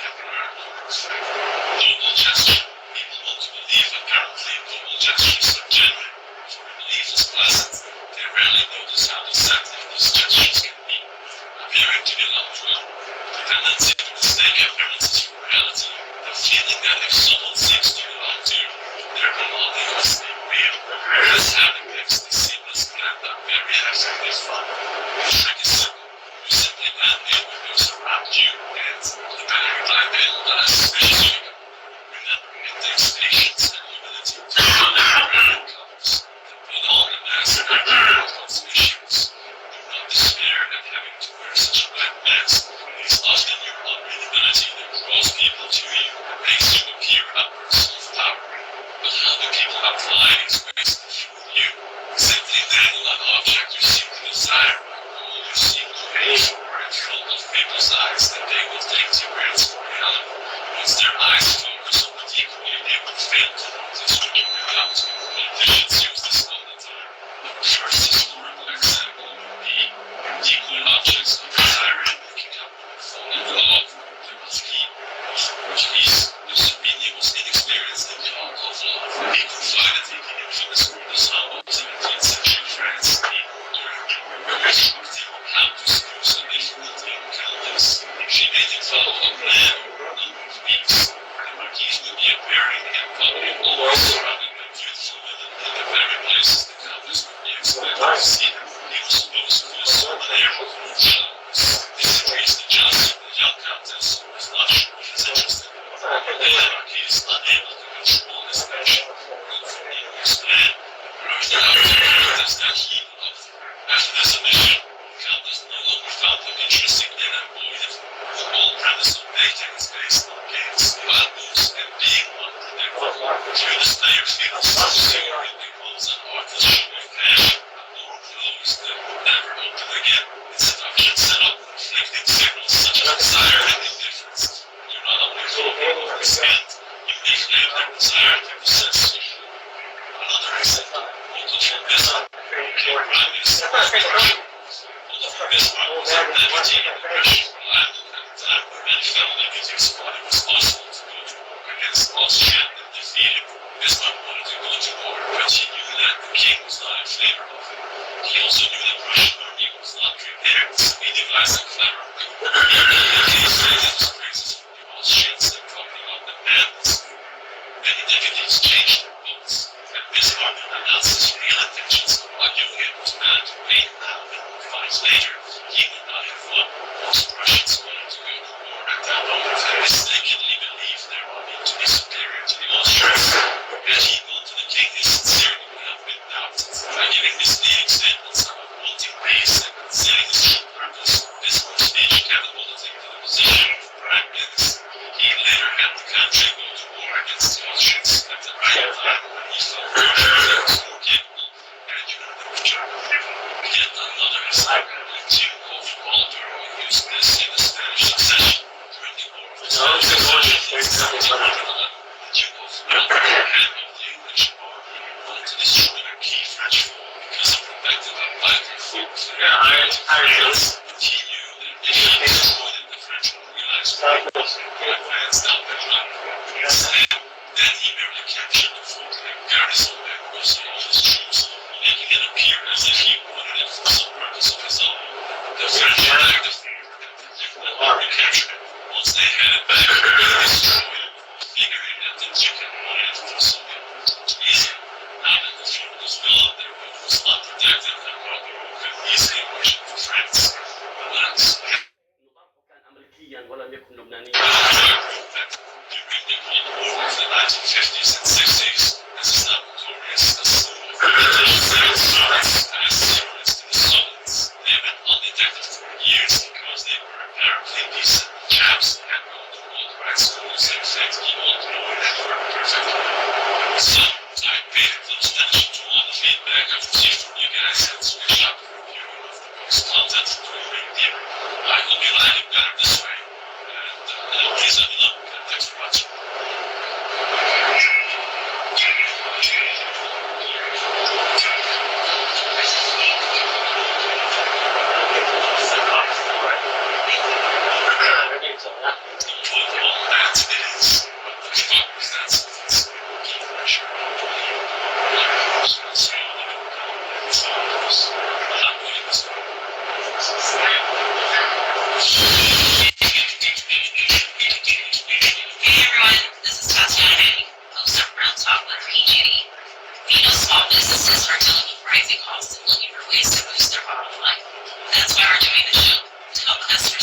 daring to get out of well. The tendency to mistake appearances for reality, the feeling that if someone seems to get out there, their reality must be real. This habit makes the seamless blend that very absolutely is fun. The trick is simple. You simply animate what goes around you, and the better you dive in, the less suspicious you become. Remembering it takes patience and humility to find out where it comes. Put on the mask and comes issues. Do not despair at having to wear such a black mask. It is often your unreadability that draws people to you and makes you appear upwards of power. But how do people apply these ways to fool you? Simply dangle an object you seem to desire, a goal you seem to aim for in front of people's eyes, that they will take to where it's for reality. Once their eyes focus on the decoy, they will fail to notice what you pick out. Politicians use this all the time. The first historical example would be decoy objects of desire and picking up. Fall in love, the Muslim, the Portuguese, the Sabini was inexperienced in the art of love. He confided in the infamous Renaissance of 17th century France, the who instructed him on how to seduce a difficult young countess. She made him follow a plan over a number of weeks. The Marquise would be appearing in public, always surrounded by beautiful women in the very places the countess would be expected to see them. He was supposed to assume an air of nonchalance. This increased the jealousy of the young countess, who was not sure of his interest in him. The Marquise, unable to control his passion, wrote for Nemo's plan and urged her out to the countess that he loved. After this omission, the countess no longer found him interesting and avoided him. The whole premise of dating is based on games, wild moves, and being unpredictable. Through this player feels sincere, it becomes an artist showing passion, a door closed that will never open again. In seduction set up conflicting signals such as desire and indifference. You're not only talking over the skin, you may claim their desire to possess you. Another example, Otto von Bismarck, became Prime Minister of Russia. Otto von Bismarck was a deputy in the Russian Parliament at the time when many felt that it was possible to go to war against Austria and defeat him. Bismarck wanted to go to war, but he knew that the king was not in favor of it. He also knew that Russian army was not prepared, so he devised a clever coup. He saved his praises from the Austrians and covering up the madness. Many deputies changed their votes, and Bismarck announced his real intentions, arguing it was bad to wait now, and 5 years later, he would not have won. Most Russians wanted to go to war at that moment and mistakenly believed their army to be superior to the Austrians. Had he gone to the king, his sincerity would have been doubted. By giving misleading statements about wanting peace and concealing his true purpose, Bismarck's speech catapulted him to the position of prime minister. He later had the country go to war against the Austrians at the right time when he felt Russia was more capable and united with Germany. Yet another example, the Duke of Marlborough used this in the Spanish succession during the War of the Spanish Succession in 1711. The Duke of Marlborough, head of the English army, wanted to destroy a key French fort because it protected a vital fort for the France. But he knew that if he destroyed it, the French would realize what it was and would advance down the line. Instead, then he merely captured the fort and garrisoned it with all his troops, making it appear as if he wanted it for some purpose of his own. The French flagged the fort and recaptured it. Once they had it back, they destroyed it, figuring that the Duke had wanted it for Soviet reason. Now that the fort was gone, their road was not protected, and Marlborough could easily march into France. Alas, أمريكيا ولم يكن لبنانيا. During the Cold War of the 1950s and 60s, as is now notorious, a slew of British sailors as secrets to the Soviets. They went undetected for years because they were apparently decent chaps who had gone to all the right schools and fact the old knowing that were perfectly. So, I paid close attention to all the feedback I've received from you guys and switched up the reviewing of the book's content to a ring deeper. I will be lining better this way. And please have a look. Thanks for watching.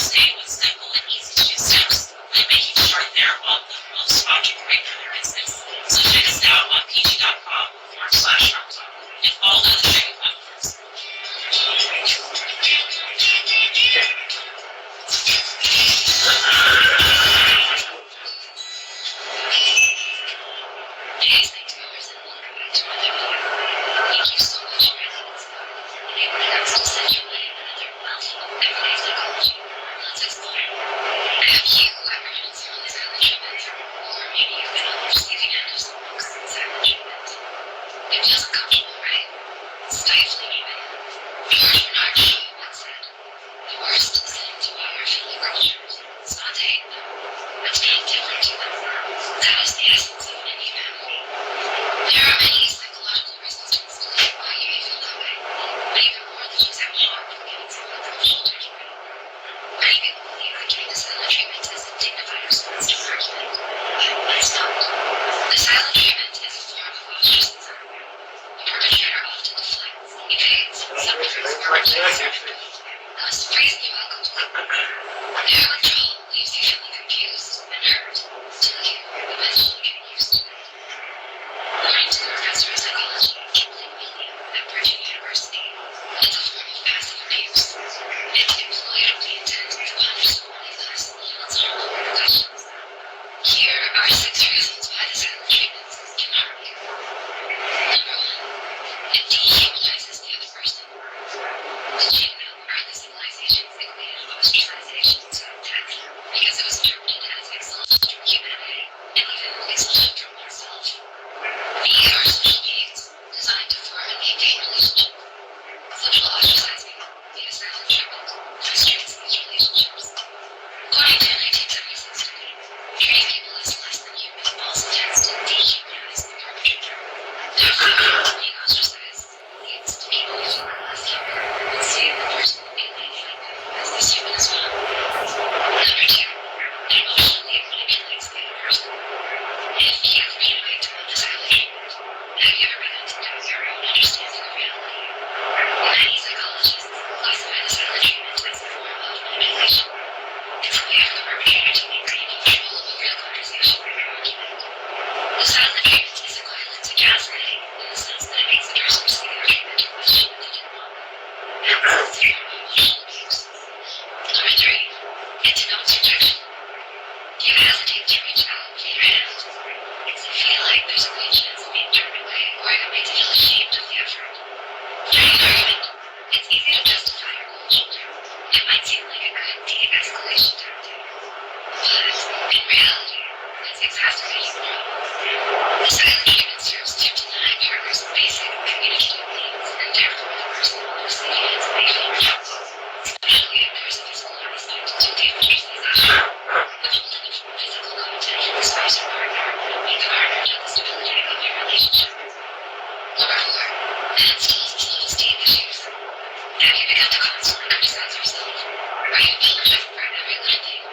day with simple and easy to use steps, like making short their on the most logical rate for their business. So check us out on pg.com/shoptalk and all other streaming platforms. Hey, thanks viewers, and welcome back to another video. Thank you so much for enabling us to send your way another wealth of everyday psychology. Let's explore. I hope you, whoever it is, on the silent treatment, or maybe you've been on the receiving end of some books on silent treatment. It feels uncomfortable, right? Stifling even. George Bernard Shaw once said, "The worst listening to biography cultures is not to hate them, but to be indifferent to them. That is the essence of any family." There are many psychological reasons to explain why you may feel that way, but even more than just how hard from getting someone's emotional judgment. Many people believe that getting the silent treatment is a dignified response to an argument, but it's not. The silent treatment is a form of ostracism. The perpetrator often deflects, evades, subterfuges, or rejects their empathy, thus freezing you out completely. Their withdrawal leaves you feeling confused and hurt, until you eventually get used to it. According to the professor of psychology, Kipling William, at Virginia University, it's a form of passive abuse. It's employed with the intent to punish someone who thus yields harmful repercussions. Here are 6 reasons why the silent treatment can harm you. Number 1, it dehumanizes the other person. Did you know early civilizations equated ostracization to death because it was interpreted as expulsion from humanity and even expulsion from oneself? We are social beings designed to form and maintain relationships. Social ostracizing via silent treatment frustrates these relationships. According to a 1976 study, treating people as less than human also tends to dehumanize the perpetrator. Therefore, being ostracized leads to people feeling less human and seeing the person alienated as less human as well. Number 2, it emotionally manipulates the other person. If you've been a victim of the silent treatment, have you ever begun to doubt your own understanding of reality? Many psychologists classify the silent treatment as a form of manipulation. It's a way for the perpetrator to maintain control of a real conversation or argument. The silent treatment is equivalent to gaslighting in the sense that it makes the person receive their treatment or question what they didn't want. Hence, it's a form of emotional abuse. Number 3, it denotes rejection. You hesitate to reach out with your hand. It's to feel like there's a good chance of being turned away, or it makes you feel ashamed of the effort. During an argument, it's easy to justify your cold shoulder. It might seem like a good de-escalation tactic. But, in reality, it's exacerbating the problem. The silent treatment serves to deny partners basic communicative needs, and therefore the person on the receiving end may feel rejected, especially if there's a physical aspect to de-ostracization. Withholding of physical contact from the spouse or partner will make it harder to the stability of your relationship. Number 4, it instills self-esteem issues. Have you begun to constantly criticize yourself? Are you apologetic for every little thing?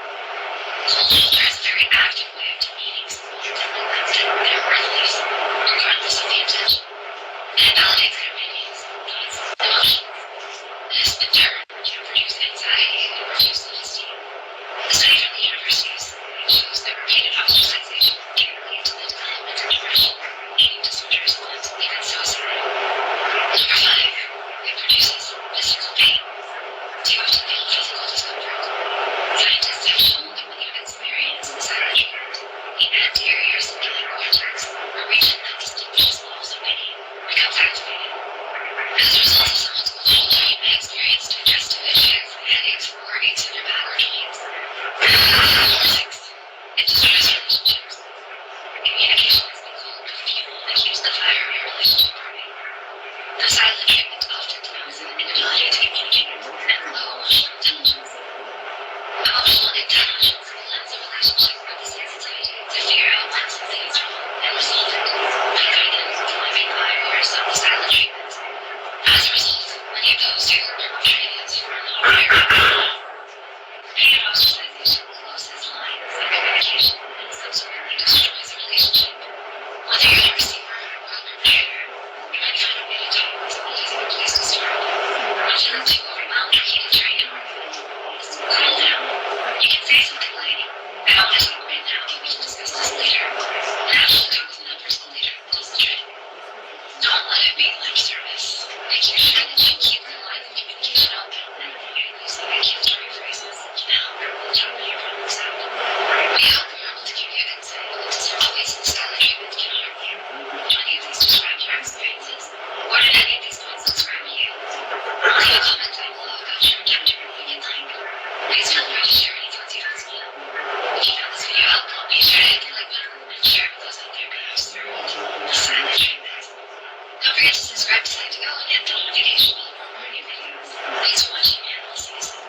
Cold shoulder is a very active way of demeaning someone, telling them that they're worthless. say something, lady. I don't have time right now. We can discuss this later. Actually, I'm not personal leader. Concentrate. Don't let it be lip service. Make sure that you keep the line of communication open. You're using accusatory phrases. Now, tell me your problems out. We hope you're able to give your insight into several ways the silent treatment can harm you. Do any of these describe your experiences? Or did any of these points describe you? Leave a comment down below about your encounter if you'd like. Please feel free to share any thoughts you have as well. If you found this video helpful, be sure to hit the like button and share it with those out there perhaps through the silent treatment. Don't forget to subscribe to Psych2Go and hit the notification bell for more new videos. Thanks for watching and we'll see you soon.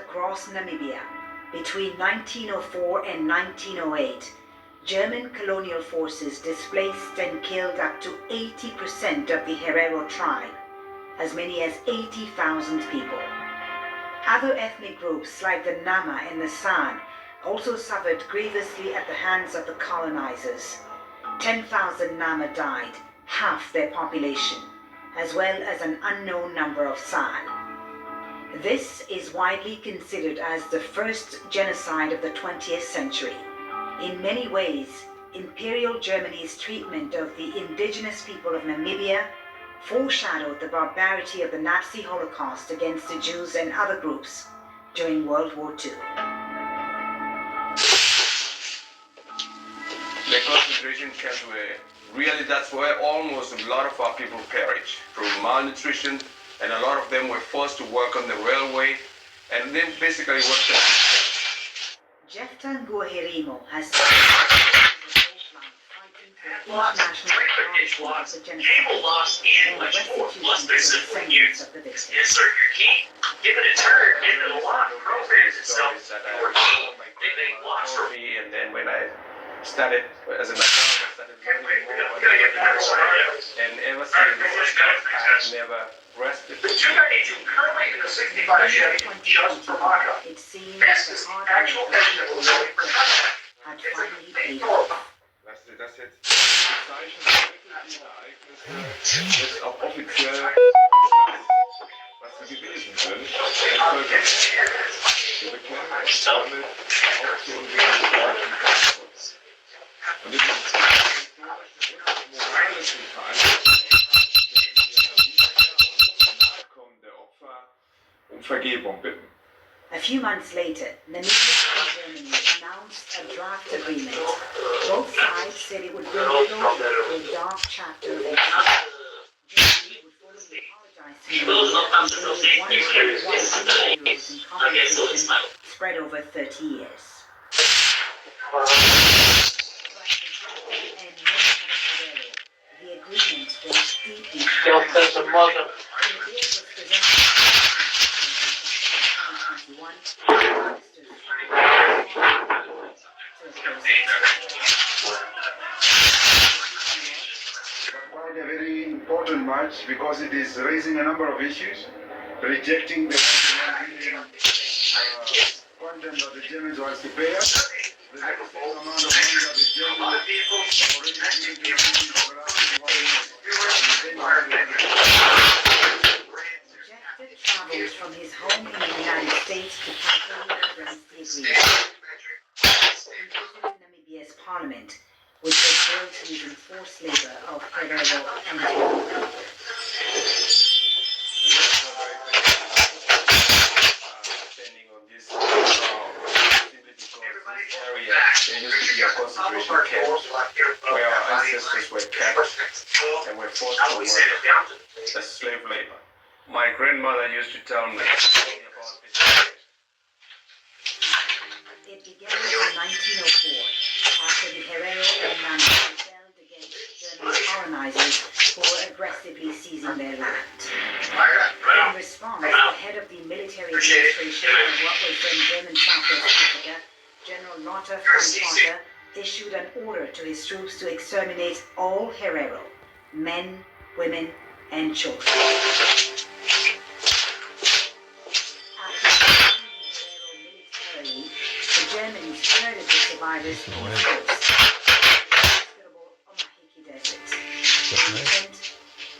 Across Namibia. Between 1904 and 1908, German colonial forces displaced and killed up to 80% of the Herero tribe, as many as 80,000 people. Other ethnic groups like the Nama and the San also suffered grievously at the hands of the colonizers. 10,000 Nama died, half their population, as well as an unknown number of San. This is widely considered as the first genocide of the 20th century. In many ways, Imperial Germany's treatment of the indigenous people of Namibia foreshadowed the barbarity of the Nazi Holocaust against the Jews and other groups during World War II. The concentration camps were really, that's where almost a lot of our people perished through malnutrition, and a lot of them were forced to work on the railway, and then basically worked at Jefta Nguahirimo has cable loss and much more, plus their simple use. Insert your key, give it a turn, and the lock programs itself. They make locks for me. and then when I started as an accountant, I started learning more and ever since I've never rested. The 292 currently in the 65 Chevy just for mock-up. It seems Fastest actual estimate was only for contact. had finally paid Das ist jetzt Zeichen dieser Ereignisse, jetzt auch offiziell das, was sie gewesen sind. Wir bekennen uns damit auch zu unserem Verantwortung. Und in diesem historischen und moralischen Verantwortung Nachkommen der Opfer um Vergebung bitten. A few months later, Namibia and Germany announced a draft agreement. Both sides said it would bring closure to a dark chapter of history. Germany would formally apologize to Namibia and pay €1.1 billion in compensation spread over 30 years. But for Jefta and many others, the agreement was deeply flawed. The deal was presented Quite a very important march because it is raising a number of issues, rejecting the 1 billion quantum that the Germans wants to pay us, the same amount of money that the Germans have already given to the Germans for the last 1 year. Jefta travels from his home in the United States to Pretoria against the agreement. He visited Namibia's parliament, which was built using forced labor of Herero and Tehuelche people. Standing on this simply because this area, there used to be a concentration camp where our ancestors were kept and were forced to work as slave labor. My grandmother used to tell me about this. It began in 1904 after the Herero and Nana rebelled against German colonizers who were aggressively seizing their land. In response, the head of the military administration of what was then German Southwest Africa, General Lothar von Potter, issued an order to his troops to exterminate all Herero, men, women, and children. The Germans herded the survivors in force in the Omahiki Desert. They intend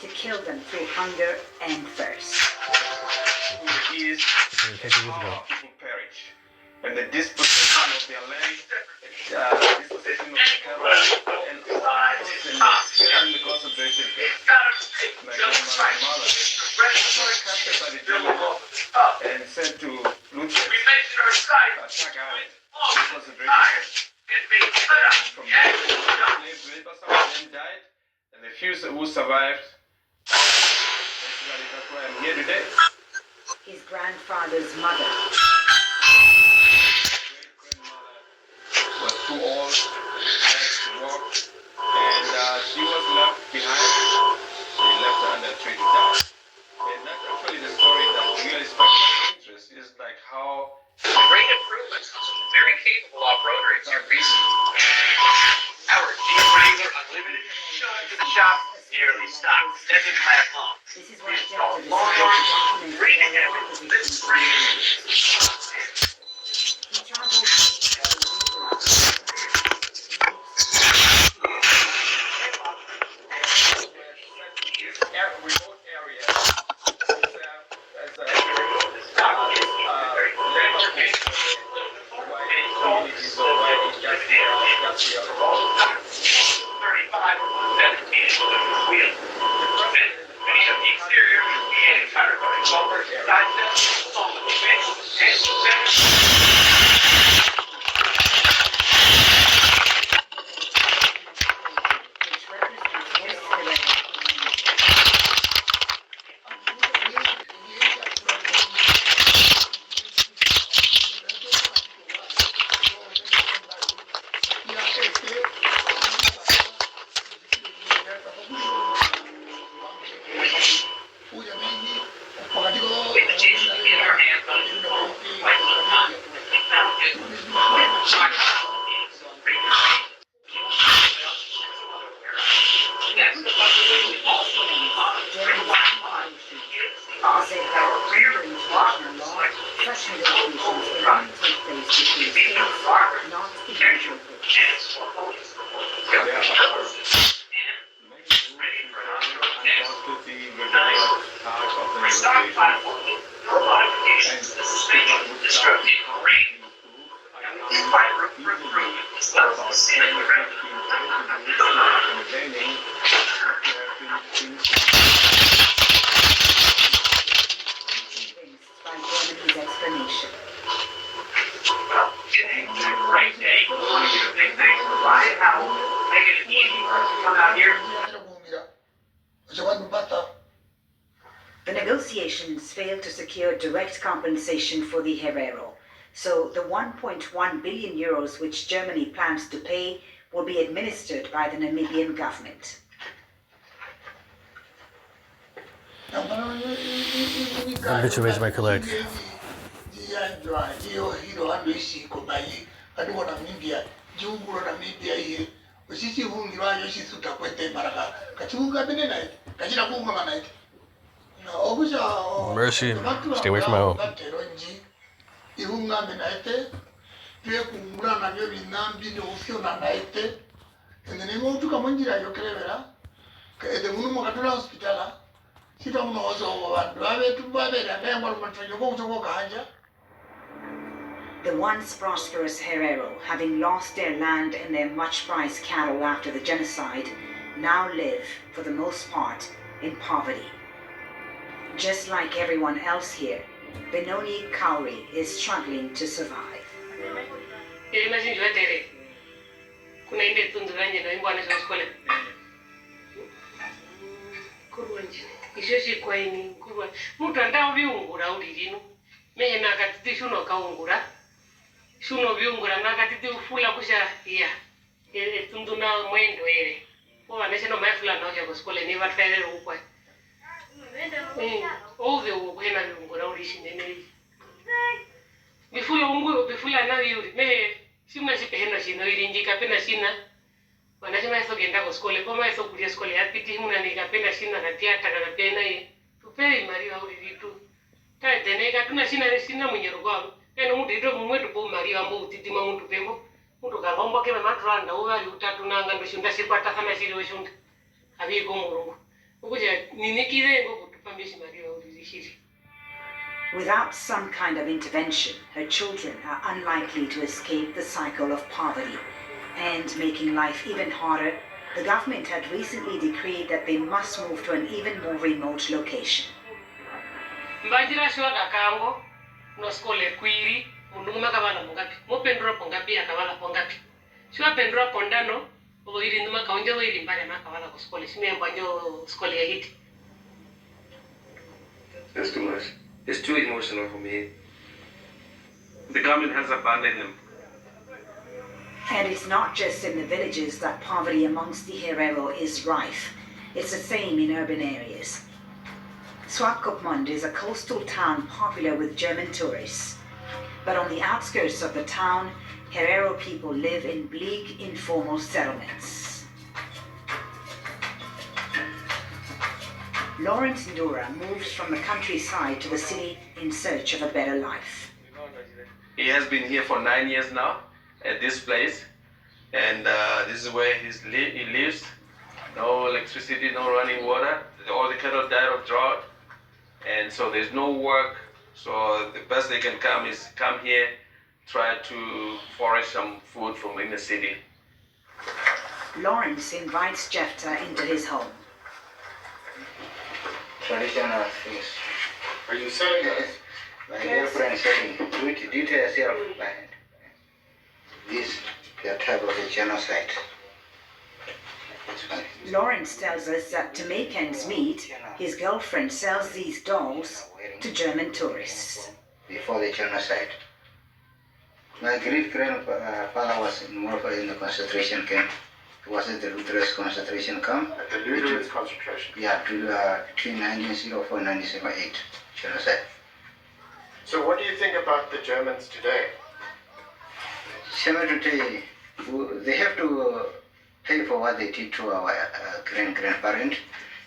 to kill them through hunger and thirst. Is how people perish. And the dispossession of their land, dispossession of the cattle, and the concentration camp. My grandmother was captured by the Germans and sent to Lutz, Attack Island, concentration camp. From there, slave labor, some of them died, and the few who survived, basically that's why I'm here today. His grandfather's mother was too old, had to walk, and she was left behind. They left her under a tree to die. And that's actually the story that really sparked my interest, is like how Great improvements on some very capable off-roaders here recently. Our Jeep Wrangler Unlimited showing to the shop nearly stopped. Doesn't last long. This is what Jeff decided to document the Herero opposition to the He traveled remote area as a communities or white industrial. 35 or 117 wheel. Finish up the exterior and entire bumper, side steps, on the bench, and The negotiations failed to secure direct compensation for the Herero, so the 1.1 billion euros which Germany plans to pay will be administered by the Namibian government. Obituaries by collect. Mercy, stay away from my home. The once prosperous Herero, having lost their land and their much-prized cattle after the genocide, now live, for the most part, in poverty. Just like everyone else here, Benoni Kauri is struggling to survive. Shuno viungura nakatiti ufula kusha ya tunduna mwendo ere kwa neseno maifula noja kuskole ni vatfere ukwa ove ukwena viungura urishi nene bifula na yuri me shima shipehena shino irinjika pena shina wanashima eso genda kuskole koma eso kuria skole apiti huna nikapena shina katiata kana pena ye tupei mariwa uri vitu ta deneka tuna shina munyerugo eno mudiro mumwedu po mari ambo utitima muntu pembo muntu kavombo ke matranda uvari utatu nanga ndoshunda sikwata sana siri weshunda abiko murungu ukuja ninikire ngo kutupambisha mari waurishiri. Without some kind of intervention, her children are unlikely to escape the cycle of poverty. And making life even harder, the government had recently decreed that they must move to an even more remote location. Mbajira shwa kakango no skole kwiri munuma kavala mungapi mopendro pongapi akavala pongapi shwa pendro pondano o iri nduma kaonje o iri mbare na kavala ko skole shime mbanjo skole ya hiti. That's too much. It's too emotional for me. The government has abandoned them. And it's not just in the villages that poverty amongst the Herero is rife. It's the same in urban areas. Swakopmund is a coastal town popular with German tourists. But on the outskirts of the town, Herero people live in bleak, informal settlements. Lawrence Ndura moves from the countryside to the city in search of a better life. He has been here for 9 years now, at this place. And this is where he lives. No electricity, no running water. All the cattle died of drought. And so there's no work, so the best they can come is come here, try to forage some food from in the city. Lawrence invites Jefta into his home. Traditional things. Are you selling it? My girlfriend selling. Do it yourself. This the type of a genocide. Lawrence tells us that to make ends meet, his girlfriend sells these dolls to German tourists. Before the genocide, my great-grandfather was involved in the concentration camp. He was at the Luther's concentration camp. At the Luther's concentration? Yeah, between 1904 and 1978, genocide. So what do you think about the Germans today? Today, they have to pay for what they did to our grandparents,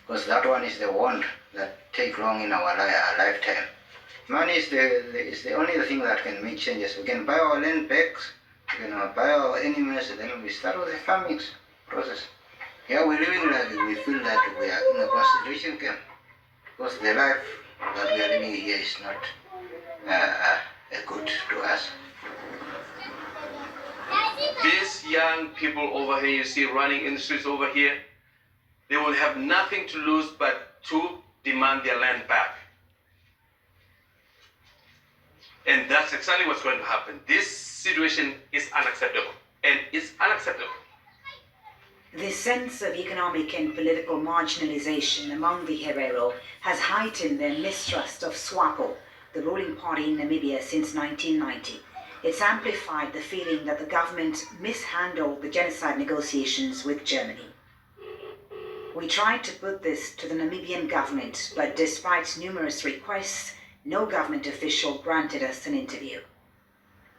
because that one is the one that take long in our lifetime. Money is the only thing that can make changes. We can buy our land back, we can buy our animals, and then we start with the farming process. Yeah, we're living like we feel that we are in a concentration camp, because the life that we are living here is not good to us. These young people over here you see running in the streets over here, they will have nothing to lose but to demand their land back. And that's exactly what's going to happen. This situation is unacceptable, and it's unacceptable. This sense of economic and political marginalization among the Herero has heightened their mistrust of SWAPO, the ruling party in Namibia since 1990. It's amplified the feeling that the government mishandled the genocide negotiations with Germany. We tried to put this to the Namibian government, but despite numerous requests, no government official granted us an interview.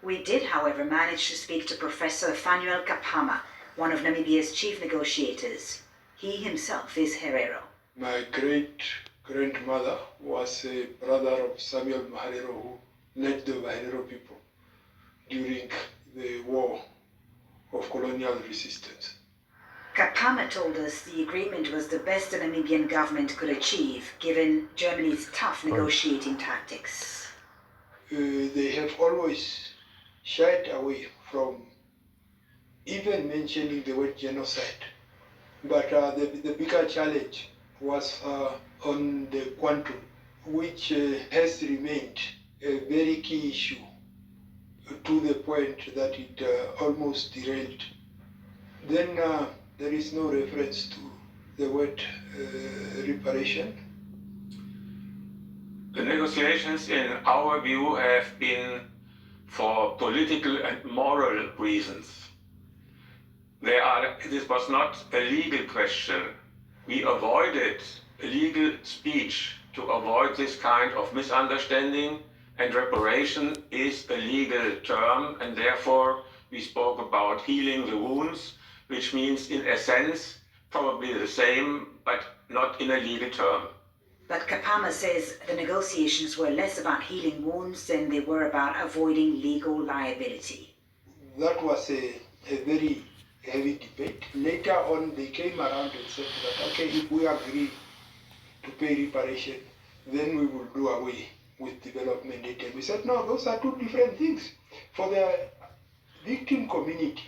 We did, however, manage to speak to Professor Fanuel Kapama, one of Namibia's chief negotiators. He himself is Herero. My great-grandmother was a brother of Samuel Maharero, who led the Herero people during the war of colonial resistance. Kapama told us the agreement was the best the Namibian government could achieve, given Germany's tough negotiating tactics. They have always shied away from even mentioning the word genocide. But the bigger challenge was on the quantum, which has remained a very key issue to the point that it almost derailed. Then there is no reference to the word reparation. The negotiations, in our view, have been for political and moral reasons. This was not a legal question. We avoided legal speech to avoid this kind of misunderstanding, and reparation is a legal term, and therefore we spoke about healing the wounds, which means in a sense probably the same, but not in a legal term. But Kapama says the negotiations were less about healing wounds than they were about avoiding legal liability. That was a very heavy debate. Later on, they came around and said that, okay, if we agree to pay reparation, then we will do away with development aid. And we said, no, those are two different things. For the victim community,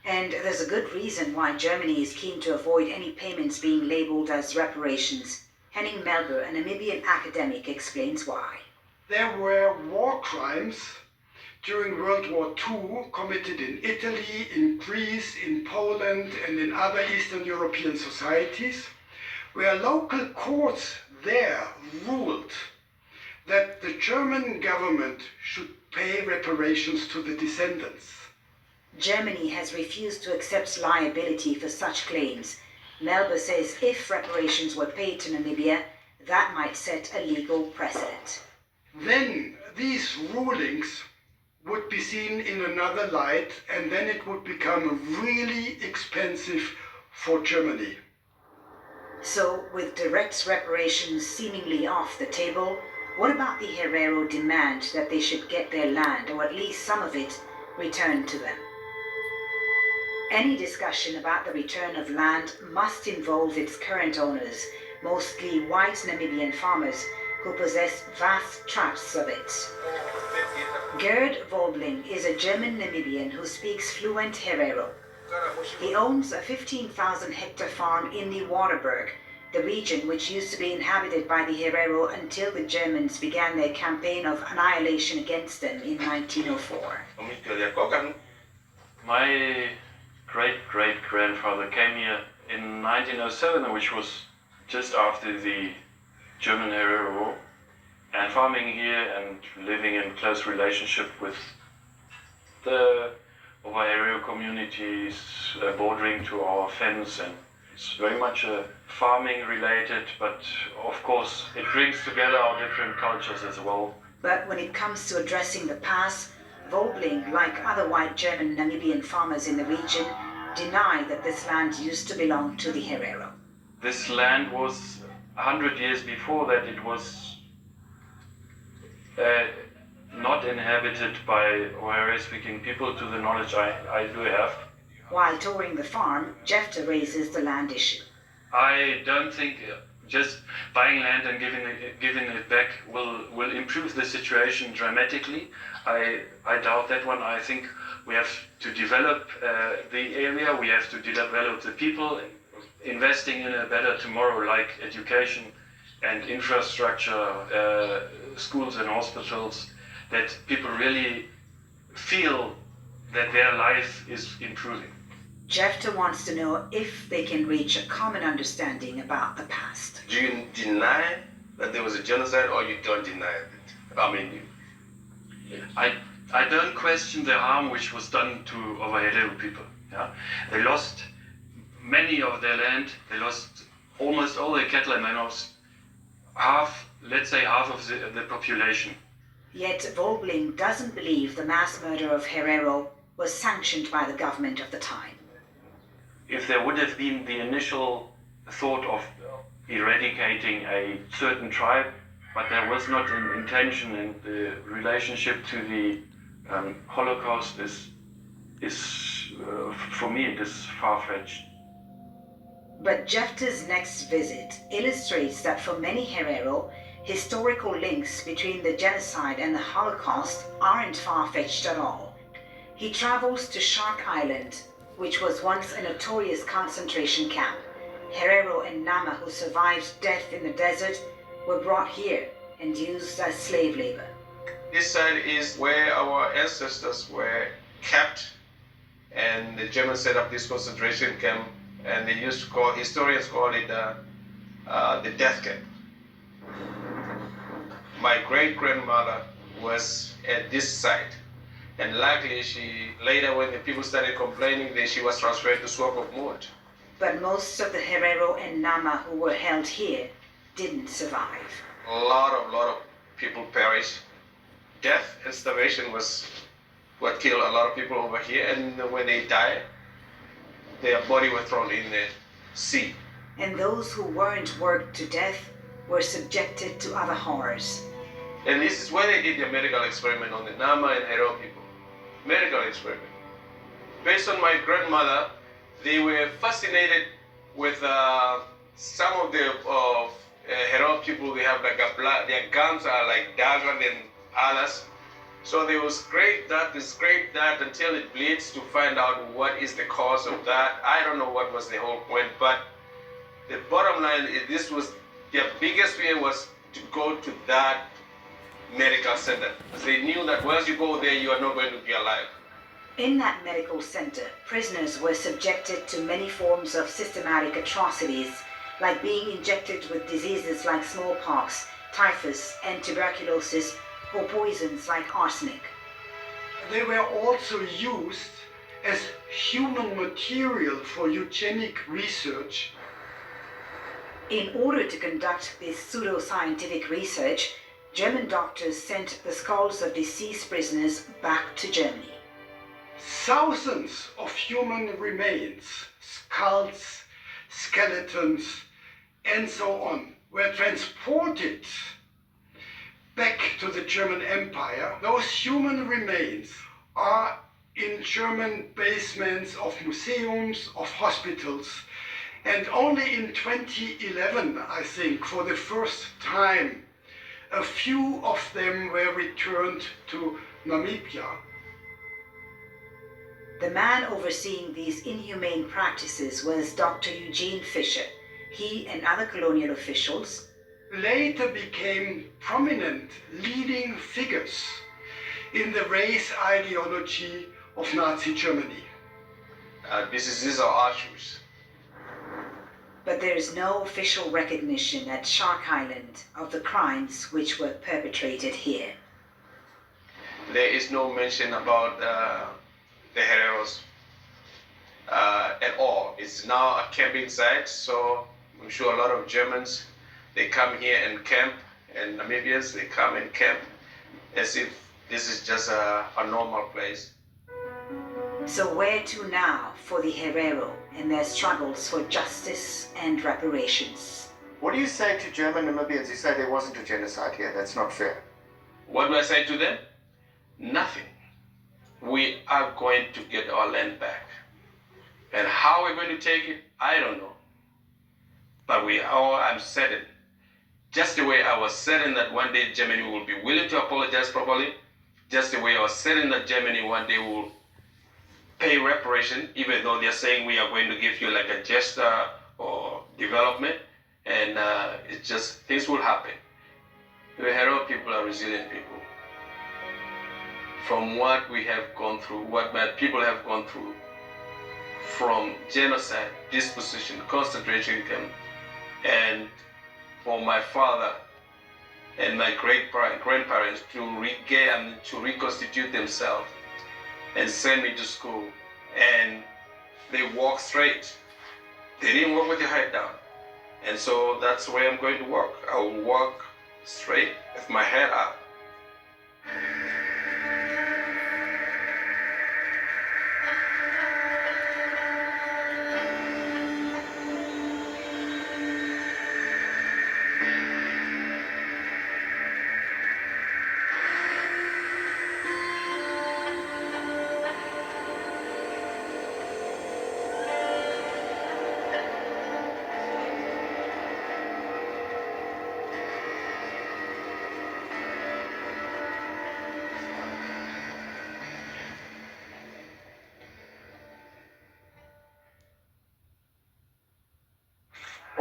And there's a good reason why Germany is keen to avoid any payments being labelled as reparations. Henning Melber, a Namibian academic, explains why. There were war crimes during World War II committed in Italy, in Greece, in Poland, and in other Eastern European societies, where local courts there ruled that the German government should pay reparations to the descendants. Germany has refused to accept liability for such claims. Melber says if reparations were paid to Namibia, that might set a legal precedent. Then these rulings would be seen in another light, and then it would become really expensive for Germany. So, with direct reparations seemingly off the table, what about the Herero demand that they should get their land, or at least some of it, returned to them? Any discussion about the return of land must involve its current owners, mostly white Namibian farmers who possess vast tracts of it. Gerd Volbling is a German Namibian who speaks fluent Herero. He owns a 15,000-hectare farm in the Waterberg, the region which used to be inhabited by the Herero until the Germans began their campaign of annihilation against them in 1904. My great-great-grandfather came here in 1907, which was just after the German Herero War, and farming here and living in close relationship with the Herero communities bordering to our fence, and it's very much farming related, but of course it brings together our different cultures as well. But when it comes to addressing the past, Volbling, like other white German Namibian farmers in the region, deny that this land used to belong to the Herero. This land was 100 years before that, it was not inhabited by Herero-speaking people, to the knowledge I do have. While touring the farm, Jefter raises the land issue. I don't think just buying land and giving it back will improve the situation dramatically. I doubt that one. I think we have to develop the area, we have to develop the people, investing in a better tomorrow, like education and infrastructure, schools and hospitals, that people really feel that their life is improving. Jefter wants to know if they can reach a common understanding about the past. Do you deny that there was a genocide, or you don't deny it? I mean, I don't question the harm which was done to our Herero people. Yeah? They lost many of their land, they lost almost all their cattle, and they lost half, let's say half of the population. Yet Volbling doesn't believe the mass murder of Herero was sanctioned by the government of the time. If there would have been the initial thought of eradicating a certain tribe, but there was not an intention, and the relationship to the Holocaust is for me, it is far-fetched. But Jefter's next visit illustrates that for many Herero, historical links between the genocide and the Holocaust aren't far-fetched at all. He travels to Shark Island, which was once a notorious concentration camp. Herero and Nama, who survived death in the desert, were brought here and used as slave labor. This side is where our ancestors were kept, and the Germans set up this concentration camp, and they used to call, historians call it the death camp. My great-grandmother was at this site, and luckily later when the people started complaining, then she was transferred to Swakopmund. But most of the Herero and Nama who were held here didn't survive. A lot of people perished. Death and starvation was what killed a lot of people over here, and when they died, their body was thrown in the sea. And those who weren't worked to death were subjected to other horrors. And this is why they did the medical experiment on the Nama and Herero people. Medical experiment. Based on my grandmother, they were fascinated with some of the Herero people. They have like their gums are like darker than others. So they will scrape that until it bleeds to find out what is the cause of that. I don't know what was the whole point, but the bottom line is this was their biggest fear was to go to that medical center. They knew that once you go there, you are not going to be alive. In that medical center, prisoners were subjected to many forms of systematic atrocities, like being injected with diseases like smallpox, typhus, and tuberculosis, or poisons like arsenic. They were also used as human material for eugenic research. In order to conduct this pseudo-scientific research, German doctors sent the skulls of deceased prisoners back to Germany. Thousands of human remains, skulls, skeletons, and so on, were transported back to the German Empire. Those human remains are in German basements of museums, of hospitals, and only in 2011, I think, for the first time, a few of them were returned to Namibia. The man overseeing these inhumane practices was Dr. Eugene Fischer. He and other colonial officials later became prominent leading figures in the race ideology of Nazi Germany. These are archives. But there is no official recognition at Shark Island of the crimes which were perpetrated here. There is no mention about the Hereros at all. It's now a camping site, so I'm sure a lot of Germans, they come here and camp, and Namibians, they come and camp as if this is just a normal place. So where to now for the Herero in their struggles for justice and reparations? What do you say to German Namibians who say there wasn't a genocide here? That's not fair. What do I say to them? Nothing. We are going to get our land back. And how we're going to take it, I don't know. But I'm certain, just the way I was certain that one day Germany will be willing to apologize properly, just the way I was certain that Germany one day will pay reparation, even though they're saying we are going to give you like a gesture or development, and it's just, things will happen. The Herero people are resilient people. From what we have gone through, what my people have gone through, from genocide, dispossession, concentration camp, and for my father and my grandparents to regain, to reconstitute themselves and send me to school, and they walk straight. They didn't walk with their head down. And so that's the way I'm going to walk. I will walk straight with my head up.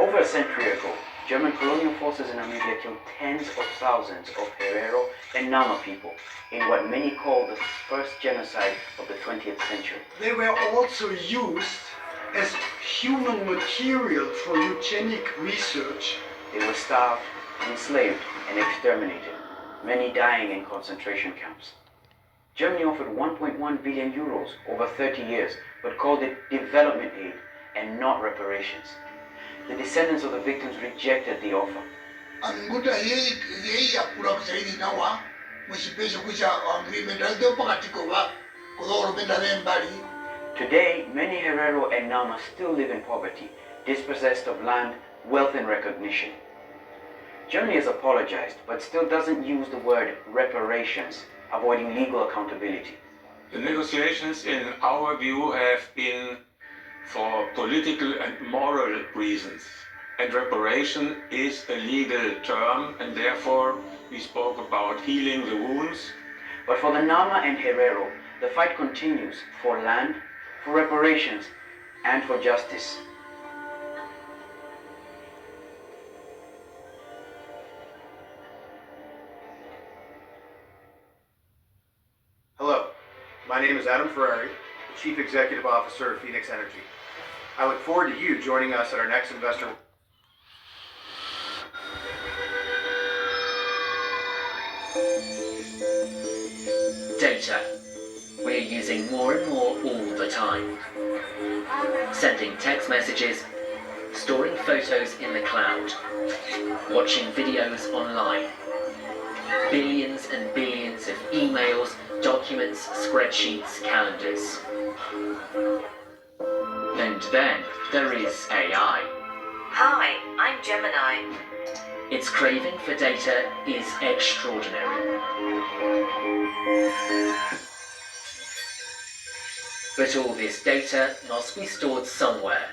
Over a century ago, German colonial forces in Namibia killed tens of thousands of Herero and Nama people in what many call the first genocide of the 20th century. They were also used as human material for eugenic research. They were starved, enslaved, and exterminated, many dying in concentration camps. Germany offered 1.1 billion euros over 30 years, but called it development aid and not reparations. The descendants of the victims rejected the offer. Today, many Herero and Nama still live in poverty, dispossessed of land, wealth, and recognition. Germany has apologized, but still doesn't use the word reparations, avoiding legal accountability. The negotiations, in our view, have been for political and moral reasons. And reparation is a legal term, and therefore we spoke about healing the wounds. But for the Nama and Herero, the fight continues for land, for reparations, and for justice. Hello, my name is Adam Ferrari, the Chief Executive Officer of Phoenix Energy. I look forward to you joining us at our next investor. Data. We're using more and more all the time. Sending text messages, storing photos in the cloud, watching videos online. Billions and billions of emails, documents, spreadsheets, calendars. And then there is AI. Hi, I'm Gemini. Its craving for data is extraordinary. But all this data must be stored somewhere.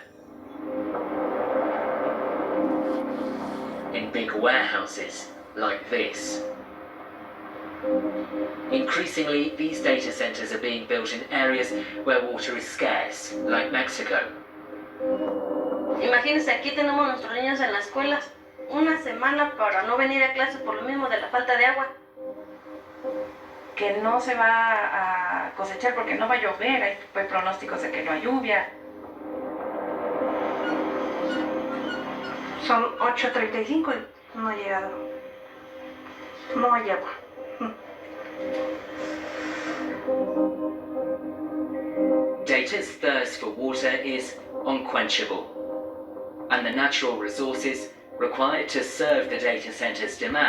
In big warehouses like this. Increasingly, these data centers are being built in areas where water is scarce, like Mexico. Imagínense, aquí tenemos nuestros niños en las escuelas una semana para no venir a clase por lo mismo de la falta de agua. Que no se va a cosechar porque no va a llover, hay pronósticos de que no hay lluvia. Son 8:35 y no ha llegado. No hay agua. Data's thirst for water is unquenchable, and the natural resources required to serve the data center's demand